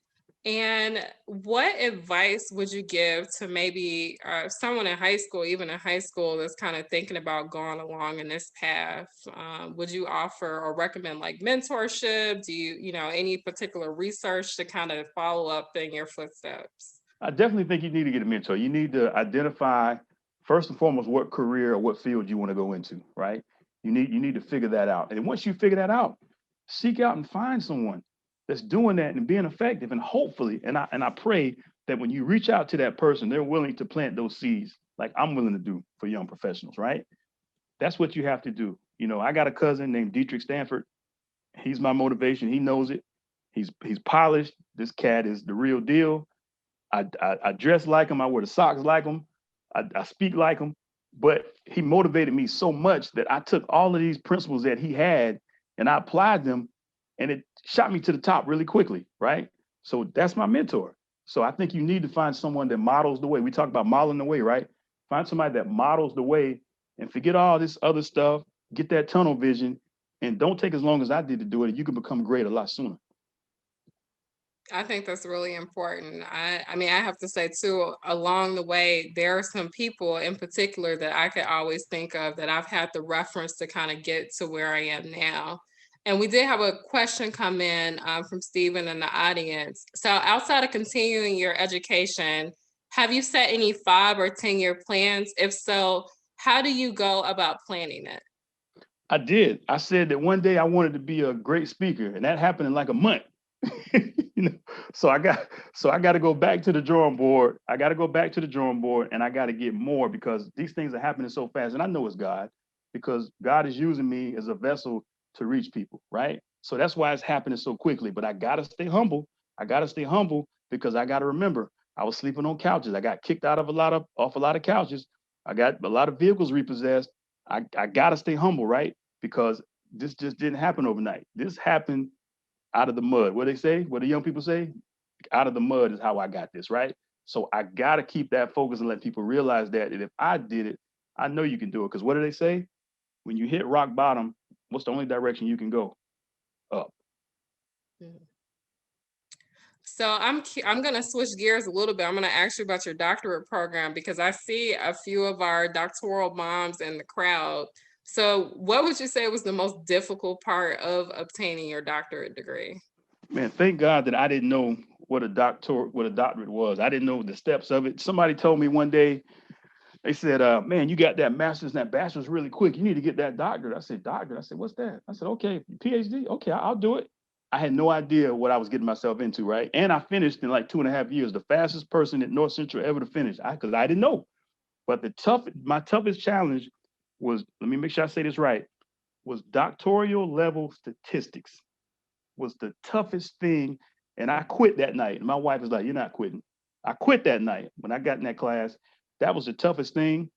And what advice would you give to maybe someone in high school, even in high school, that's kind of thinking about going along in this path? Would you offer or recommend like mentorship? Do you, you know, any particular research to kind of follow up in your footsteps? I definitely think you need to get a mentor. You need to identify first and foremost what career or what field you want to go into, right? You need to figure that out. And once you figure that out, seek out and find someone that's doing that and being effective. And hopefully, and I pray that when you reach out to that person, they're willing to plant those seeds like I'm willing to do for young professionals, right? That's what you have to do. I got a cousin named Dietrich Stanford. He's my motivation. He knows it. He's polished. This cat is the real deal. I dress like him. I wear the socks like him. I speak like him. But he motivated me so much that I took all of these principles that he had and I applied them, and it shot me to the top really quickly, right? So that's my mentor. So I think you need to find someone that models the way. We talk about modeling the way, right? Find somebody that models the way and forget all this other stuff, get that tunnel vision, and don't take as long as I did to do it. You can become great a lot sooner. I think that's really important. I mean, I have to say too, along the way, there are some people in particular that I could always think of that I've had the reference to kind of get to where I am now. And we did have a question come in from Stephen in the audience. So outside of continuing your education, have you set any 5 or 10-year plans? If so, how do you go about planning it? I did. I said that one day I wanted to be a great speaker, and that happened in like a month. you know, so I got to go back to the drawing board. I got to go back to the drawing board, and I got to get more because these things are happening so fast. And I know it's God, because God is using me as a vessel to reach people, right? So that's why it's happening so quickly. But I got to stay humble. I got to stay humble because I got to remember I was sleeping on couches. I got kicked out of off a lot of couches. I got a lot of vehicles repossessed. I got to stay humble, right? Because this just didn't happen overnight. This happened out of the mud. What they say, what the young people say, out of the mud is how I got this, right? So I got to keep that focus and let people realize that. And if I did it, I know you can do it. Because what do they say? When you hit rock bottom, what's the only direction you can go? Up. Mhm. So I'm gonna switch gears a little bit. I'm gonna ask you about your doctorate program because I see a few of our doctoral moms in the crowd. So what would you say was the most difficult part of obtaining your doctorate degree? Man, thank God that I didn't know what a doctorate was. I didn't know the steps of it. Somebody told me one day They said, man, you got that master's and that bachelor's really quick. You need to get that doctorate. I said, doctorate? I said, what's that? I said, okay, PhD? Okay, I'll do it. I had no idea what I was getting myself into, right? And I finished in like 2.5 years, the fastest person at North Central ever to finish, because I didn't know. But my toughest challenge was, let me make sure I say this right, was doctoral level statistics was the toughest thing. And I quit that night. And my wife was like, you're not quitting. I quit that night when I got in that class. That was the toughest thing.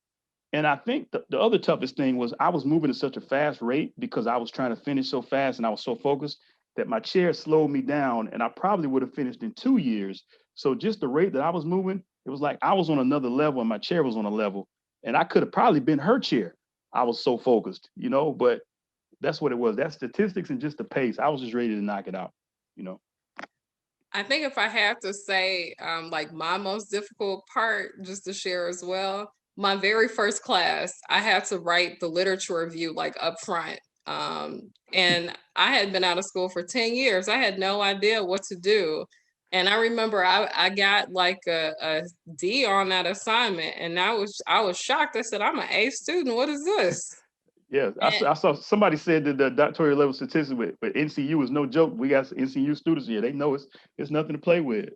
And I think the other toughest thing was I was moving at such a fast rate because I was trying to finish so fast and I was so focused that my chair slowed me down and I probably would have finished in 2 years. So just the rate that I was moving, it was like I was on another level and my chair was on a level and I could have probably been her chair. I was so focused, but that's what it was. That statistics and just the pace. I was just ready to knock it out. I think if I have to say, like my most difficult part, just to share as well, my very first class, I had to write the literature review like up front. And I had been out of school for 10 years. I had no idea what to do. And I remember I got like a D on that assignment, and I was shocked. I said, I'm an A student. What is this? Yeah, I saw somebody said that the doctoral level statistics with NCU is no joke. We got NCU students here. They know it's nothing to play with.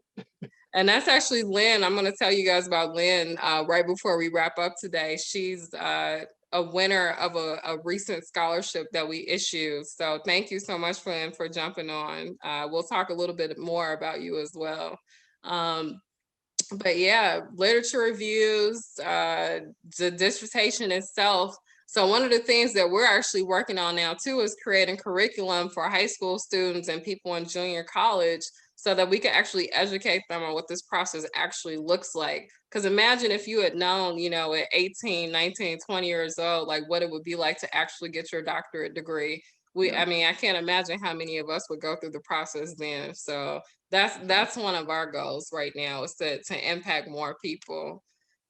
And that's actually Lynn. I'm going to tell you guys about Lynn right before we wrap up today. She's a winner of a recent scholarship that we issued. So thank you so much, Lynn, for jumping on. We'll talk a little bit more about you as well. But yeah, literature reviews, the dissertation itself. So one of the things that we're actually working on now too is creating curriculum for high school students and people in junior college so that we can actually educate them on what this process actually looks like. Because imagine if you had known, at 18, 19, 20 years old, like what it would be like to actually get your doctorate degree. I mean, I can't imagine how many of us would go through the process then. So that's one of our goals right now is to impact more people.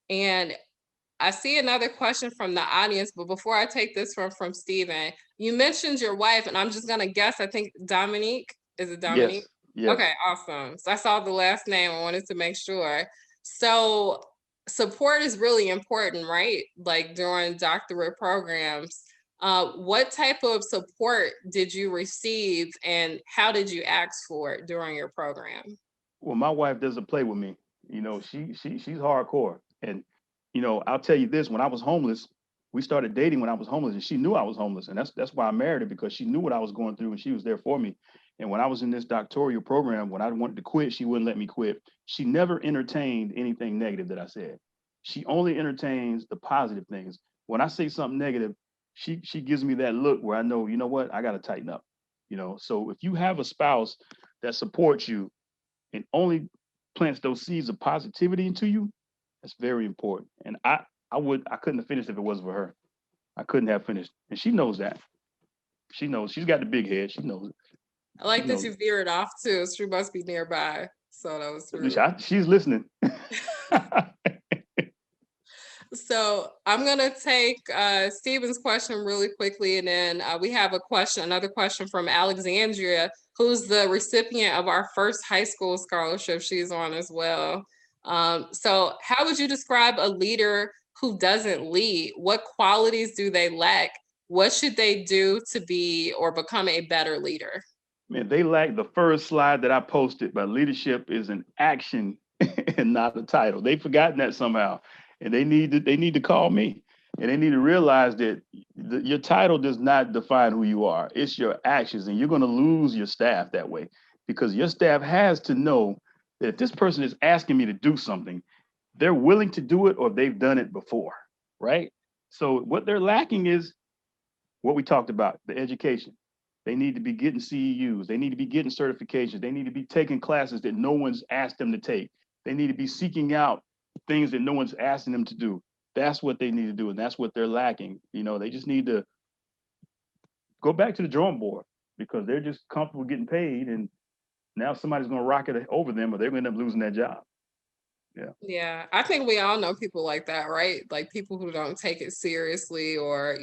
And I see another question from the audience, but before I take this from Stephen, you mentioned your wife, and I'm just gonna guess. I think Dominique. Is it Dominique? Yes, yes. Okay, awesome. So I saw the last name. I wanted to make sure. So support is really important, right? Like during doctorate programs. What type of support did you receive, and how did you ask for it during your program? Well, my wife doesn't play with me. She's hardcore. And I'll tell you this: when I was homeless, we started dating when I was homeless, and she knew I was homeless, and that's why I married her because she knew what I was going through, and she was there for me. And when I was in this doctoral program, when I wanted to quit, she wouldn't let me quit. She never entertained anything negative that I said. She only entertains the positive things. When I say something negative, she gives me that look where I know, you know what, I got to tighten up. So if you have a spouse that supports you and only plants those seeds of positivity into you, that's very important. And I couldn't have finished if it wasn't for her. I couldn't have finished. And she knows that. She knows. She's got the big head. She knows it. I She like that knows you veered off too. She must be nearby. So that was really she's listening. so I'm gonna take Stephen's question really quickly, and then we have another question from Alexandria, who's the recipient of our first high school scholarship. She's on as well. So how would you describe a leader who doesn't lead? What qualities do they lack? What should they do to be or become a better leader? Man, they lack the first slide that I posted, but leadership is an action and not a title. They've forgotten that somehow. And they need to call me. And they need to realize that your title does not define who you are. It's your actions. And you're going to lose your staff that way because your staff has to know that if this person is asking me to do something, they're willing to do it or they've done it before, right? So what they're lacking is what we talked about, the education. They need to be getting CEUs. They need to be getting certifications. They need to be taking classes that no one's asked them to take. They need to be seeking out things that no one's asking them to do. That's what they need to do, and that's what they're lacking. They just need to go back to the drawing board because they're just comfortable getting paid, and now somebody's going to rock it over them, or they're going to end up losing that job. Yeah, I think we all know people like that, right? Like people who don't take it seriously or,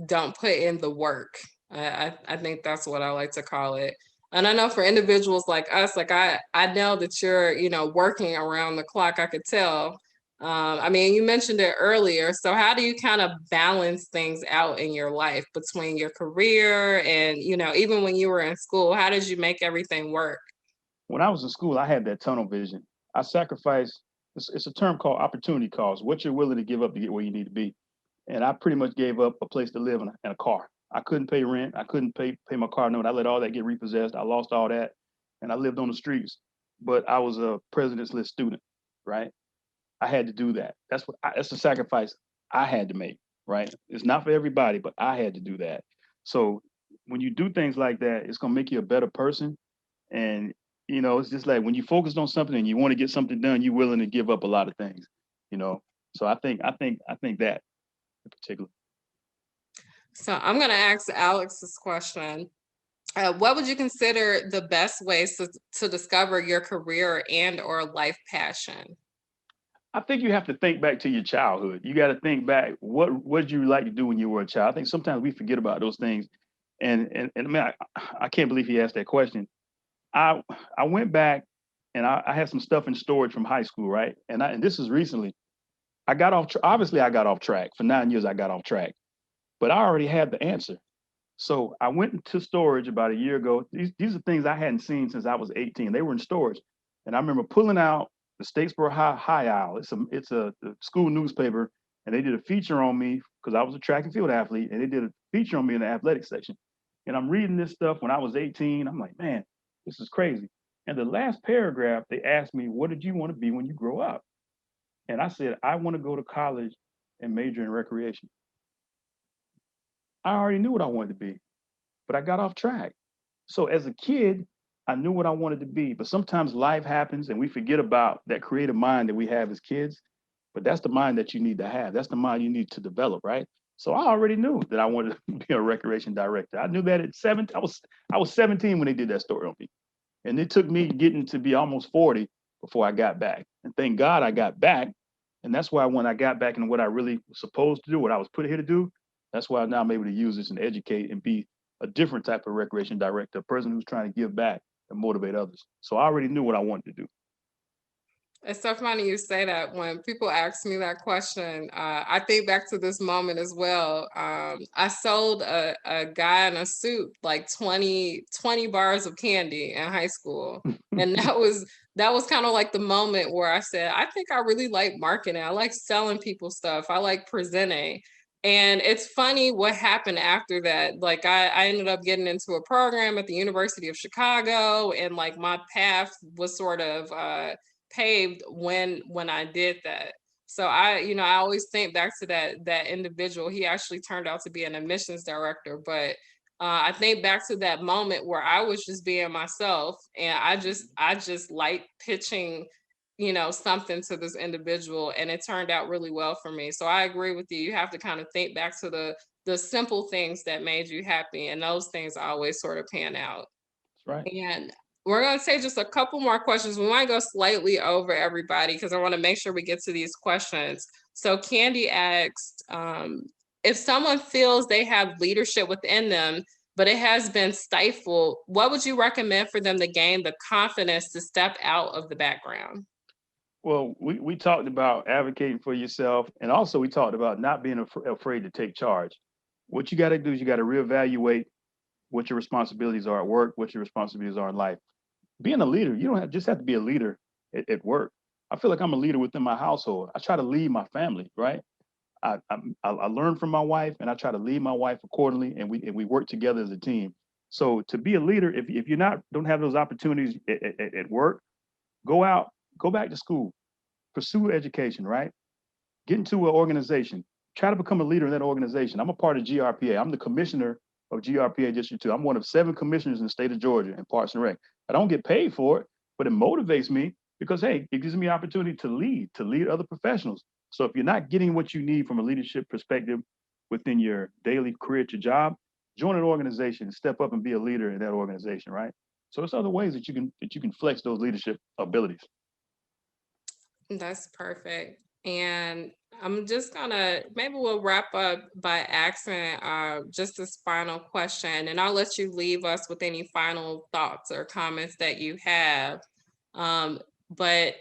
don't put in the work. I think that's what I like to call it. And I know for individuals like us, like I know that you're, working around the clock. I could tell. I mean, you mentioned it earlier. So how do you kind of balance things out in your life between your career and, even when you were in school, how did you make everything work? When I was in school, I had that tunnel vision. I sacrificed. It's a term called opportunity cost. What you're willing to give up to get where you need to be. And I pretty much gave up a place to live and a car. I couldn't pay rent. I couldn't pay my car note. I let all that get repossessed. I lost all that, and I lived on the streets. But I was a president's list student, right? I had to do that. That's a sacrifice I had to make, right? It's not for everybody, but I had to do that. So when you do things like that, it's gonna make you a better person. And it's just like when you focus on something and you want to get something done, you're willing to give up a lot of things, you know. So I think that in particular. So I'm going to ask Alex this question. What would you consider the best ways to discover your career and or life passion? I think you have to think back to your childhood. You got to think back what did you like to do when you were a child. I think sometimes we forget about those things. And I mean, I can't believe he asked that question. I I went back and I had some stuff in storage from high school, right? And this is recently. I got off. Obviously, I got off track. For 9 years, I got off track, but I already had the answer. So I went into storage about a year ago. These are things I hadn't seen since I was 18. They were in storage, and I remember pulling out the Statesboro High Owl. It's a school newspaper, and they did a feature on me because I was a track and field athlete, and they did a feature on me in the athletic section. And I'm reading this stuff when I was 18. I'm like, man, this is crazy. And the last paragraph, they asked me, what did you want to be when you grow up? And I said, I want to go to college and major in recreation. I already knew what I wanted to be, but I got off track. So as a kid, I knew what I wanted to be, but sometimes life happens and we forget about that creative mind that we have as kids. But that's the mind that you need to have. That's the mind you need to develop, right? So I already knew that I wanted to be a recreation director. I knew that at 7. I was 17 when they did that story on me. And it took me getting to be almost 40 before I got back. And thank God I got back. And that's why when I got back into what I really was supposed to do, what I was put here to do, that's why now I'm able to use this and educate and be a different type of recreation director, a person who's trying to give back and motivate others. So I already knew what I wanted to do. It's so funny you say that. When people ask me that question, I think back to this moment as well. I sold a guy in a suit like 20 bars of candy in high school. And that was kind of like the moment where I said, I think I really like marketing. I like selling people stuff. I like presenting. And it's funny what happened after that. Like I ended up getting into a program at the University of Chicago, and like my path was sort of paved when I did that. So I always think back to that individual. He actually turned out to be an admissions director, but I think back to that moment where I was just being myself, and I just like pitching, something to this individual, and it turned out really well for me. So I agree with you. You have to kind of think back to the simple things that made you happy, and those things always sort of pan out. That's right. And we're going to take just a couple more questions. We might go slightly over everybody because I want to make sure we get to these questions. So Candy asked, if someone feels they have leadership within them, but it has been stifled, what would you recommend for them to gain the confidence to step out of the background? Well, we talked about advocating for yourself, and also we talked about not being afraid to take charge. What you got to do is you got to reevaluate what your responsibilities are at work, what your responsibilities are in life. Being a leader, you don't just have to be a leader at work. I feel like I'm a leader within my household. I try to lead my family, right? I learn from my wife, and I try to lead my wife accordingly, and we work together as a team. So to be a leader, if you're not don't have those opportunities at work, go out, go back to school, pursue education, right? Get into an organization, try to become a leader in that organization. I'm a part of GRPA. I'm the commissioner of GRPA District 2. I'm one of 7 commissioners in the state of Georgia in Parks and Rec. I don't get paid for it, but it motivates me because, hey, it gives me opportunity to lead other professionals. So if you're not getting what you need from a leadership perspective within your daily career at your job, join an organization and step up and be a leader in that organization, right? So there's other ways that you can flex those leadership abilities. That's perfect. And I'm just gonna maybe we'll wrap up by asking just this final question, and I'll let you leave us with any final thoughts or comments that you have. But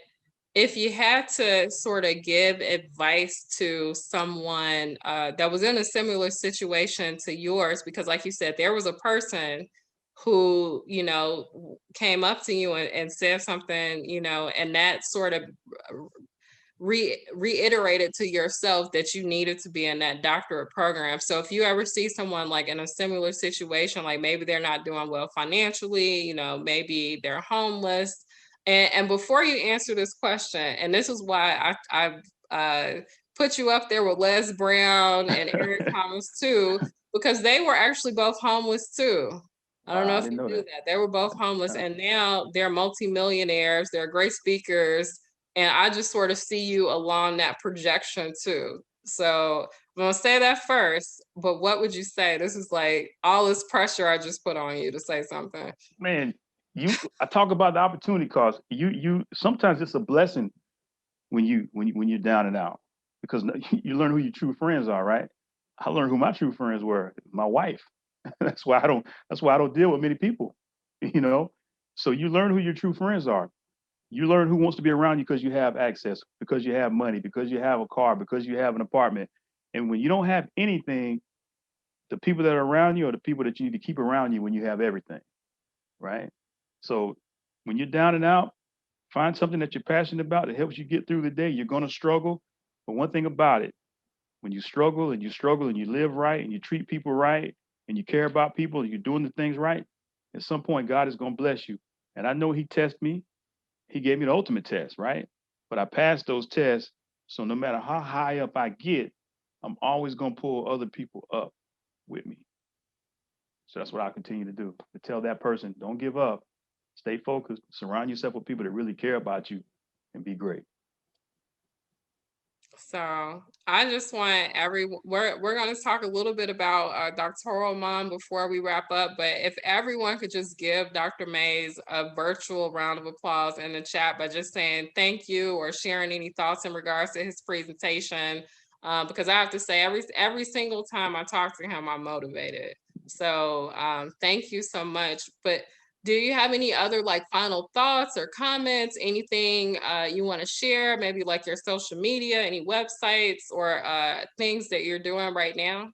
If you had to sort of give advice to someone that was in a similar situation to yours, because like you said, there was a person who, you know, came up to you and said something, you know, and that sort of reiterated to yourself that you needed to be in that doctorate program. So if you ever see someone like in a similar situation, like maybe they're not doing well financially, you know, maybe they're homeless. And before you answer this question, and this is why I've put you up there with Les Brown and Eric Thomas too, because they were actually both homeless too. I don't Wow, know I if didn't you know knew that. that. They were both homeless and now they're multimillionaires. They're great speakers, and I just sort of see you along that projection too. So I'm gonna say that first, but what would you say? This is like all this pressure I just put on you to say something. Man, I talk about the opportunity cost. You sometimes it's a blessing when you're down and out because you learn who your true friends are, right? I learned who my true friends were, my wife. That's why I don't deal with many people, you know. So you learn who your true friends are. You learn who wants to be around you because you have access, because you have money, because you have a car, because you have an apartment. And when you don't have anything, the people that are around you are the people that you need to keep around you when you have everything, right? So when you're down and out, find something that you're passionate about that helps you get through the day. You're going to struggle. But one thing about it, when you struggle and you live right and you treat people right and you care about people and you're doing the things right, at some point, God is going to bless you. And I know He tests me. He gave me the ultimate test, right? But I passed those tests. So no matter how high up I get, I'm always going to pull other people up with me. So that's what I continue to do. To tell that person, don't give up, stay focused, surround yourself with people that really care about you, and be great. So I just want we're going to talk a little bit about doctoral mom before we wrap up, but if everyone could just give Dr. Mays a virtual round of applause in the chat by just saying thank you or sharing any thoughts in regards to his presentation, because I have to say every single time I talk to him, I'm motivated. So thank you so much. But do you have any other like final thoughts or comments, anything you want to share, maybe like your social media, any websites or things that you're doing right now?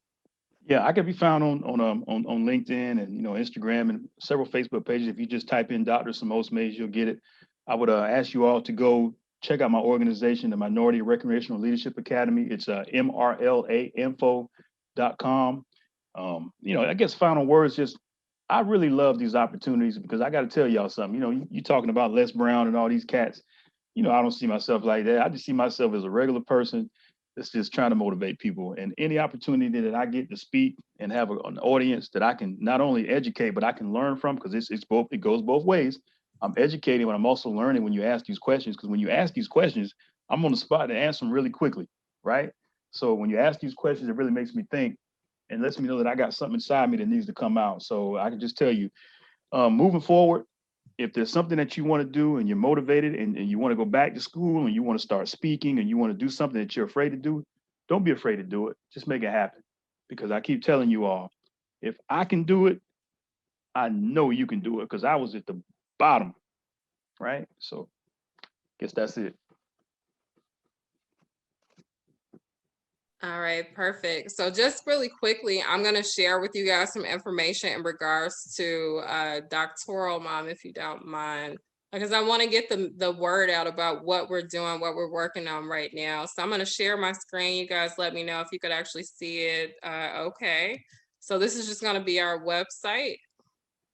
Yeah, I can be found on LinkedIn and Instagram and several Facebook pages. If you just type in Dr. Samose Mays, you'll get it. I would ask you all to go check out my organization, the Minority Recreational Leadership Academy. It's mrlainfo.com. I guess final words just I really love these opportunities because I got to tell y'all something. You talking about Les Brown and all these cats. I don't see myself like that. I just see myself as a regular person that's just trying to motivate people. And any opportunity that I get to speak and have an audience that I can not only educate, but I can learn from, because it's both, it goes both ways. I'm educating, but I'm also learning when you ask these questions, because when you ask these questions, I'm on the spot to answer them really quickly, right? So when you ask these questions, it really makes me think and lets me know that I got something inside me that needs to come out. So I can just tell you, moving forward, if there's something that you want to do and you're motivated and you want to go back to school and you want to start speaking and you want to do something that you're afraid to do, don't be afraid to do it. Just make it happen. Because I keep telling you all, if I can do it, I know you can do it, because I was at the bottom, right? So I guess that's it. All right, perfect. So just really quickly, I'm going to share with you guys some information in regards to doctoral mom, if you don't mind, because I want to get the word out about what we're doing, what we're working on right now. So I'm going to share my screen. You guys let me know if you could actually see it. Okay. So this is just going to be our website.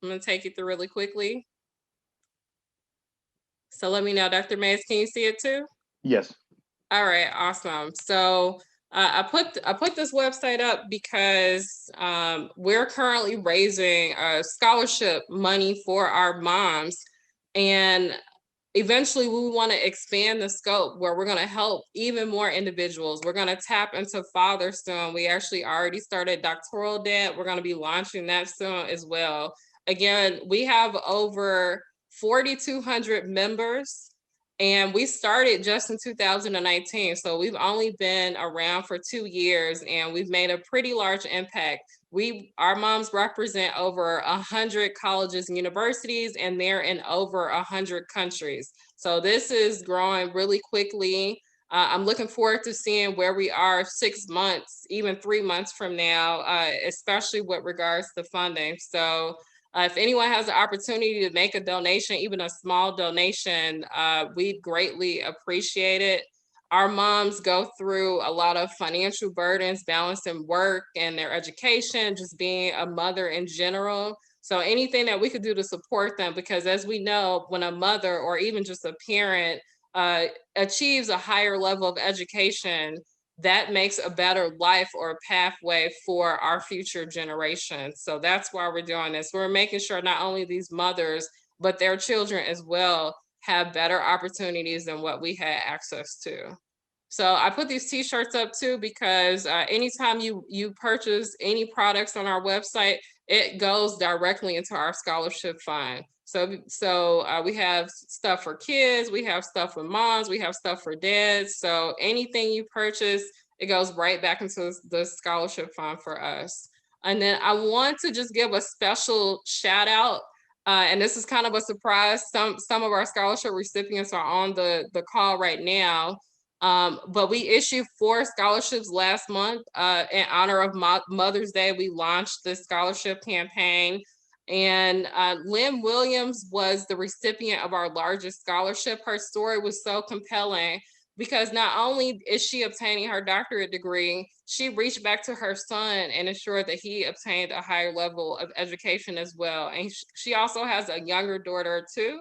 I'm going to take you through really quickly. So let me know, Dr. Mays, can you see it too? Yes. All right, awesome. So I put this website up because we're currently raising scholarship money for our moms, and eventually we want to expand the scope where we're going to help even more individuals. We're going to tap into fathers soon. We actually already started doctoral debt. We're going to be launching that soon as well. Again, we have over 4,200 members, and we started just in 2019. So we've only been around for 2 years and we've made a pretty large impact. our moms represent over 100 colleges and universities, and they're in over 100 countries. So this is growing really quickly. I'm looking forward to seeing where we are 6 months, even 3 months from now, especially with regards to funding. So if anyone has the opportunity to make a donation, even a small donation, we'd greatly appreciate it. Our moms go through a lot of financial burdens, balancing work and their education, just being a mother in general. So anything that we could do to support them, because as we know, when a mother or even just a parent uh, achieves a higher level of education, that makes a better life or pathway for our future generations. So that's why we're doing this. We're making sure not only these mothers, but their children as well have better opportunities than what we had access to. So I put these t-shirts up too because anytime you purchase any products on our website, it goes directly into our scholarship fund. So we have stuff for kids, we have stuff for moms, we have stuff for dads. So anything you purchase, it goes right back into the scholarship fund for us. And then I want to just give a special shout out. And this is kind of a surprise. Some of our scholarship recipients are on the call right now. But we issued 4 scholarships last month in honor of Mother's Day. We launched this scholarship campaign, and Lynn Williams was the recipient of our largest scholarship. Her story was so compelling because not only is she obtaining her doctorate degree, she reached back to her son and ensured that he obtained a higher level of education as well. And she also has a younger daughter too.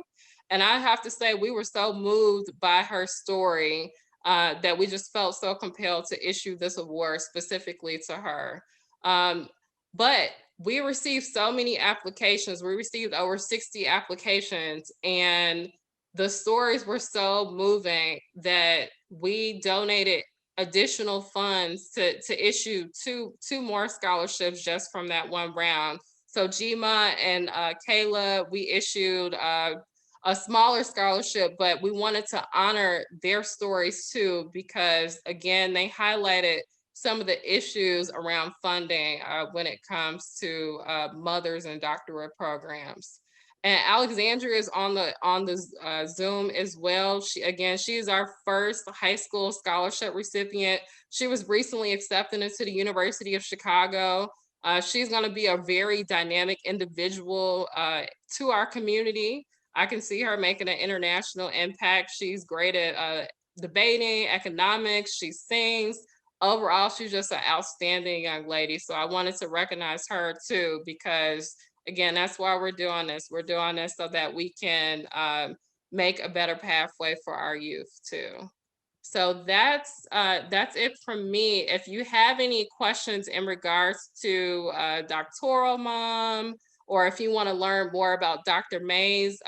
And I have to say, we were so moved by her story that we just felt so compelled to issue this award specifically to her. But we received so many applications. We received over 60 applications, and the stories were so moving that we donated additional funds to issue two more scholarships just from that one round. So Jima and Kayla, we issued a smaller scholarship, but we wanted to honor their stories too, because again, they highlighted some of the issues around funding when it comes to mothers and doctorate programs. And Alexandria is on the Zoom as well. She is our first high school scholarship recipient. She was recently accepted into the University of Chicago. She's going to be a very dynamic individual to our community. I can see her making an international impact. She's great at debating, economics. She sings. Overall, she's just an outstanding young lady. So I wanted to recognize her too, because again, that's why we're doing this. We're doing this so that we can make a better pathway for our youth too. So that's it from me. If you have any questions in regards to doctoral mom, or if you want to learn more about Dr. Mays,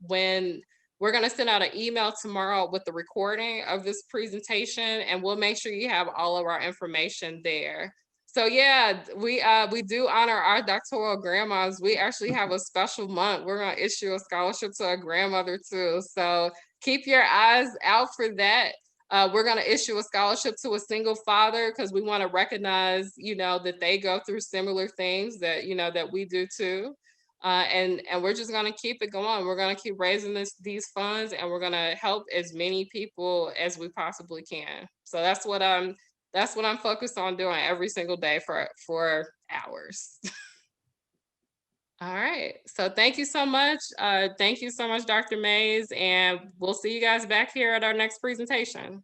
when we're going to send out an email tomorrow with the recording of this presentation, and we'll make sure you have all of our information there. So yeah, we do honor our doctoral grandmas. We actually have a special month. We're going to issue a scholarship to a grandmother too. So keep your eyes out for that. We're going to issue a scholarship to a single father because we want to recognize, that they go through similar things that, that we do too. And we're just going to keep it going. We're going to keep raising these funds, and we're going to help as many people as we possibly can. So that's what I'm focused on doing every single day for hours. All right. So thank you so much. Thank you so much, Dr. Mays, and we'll see you guys back here at our next presentation.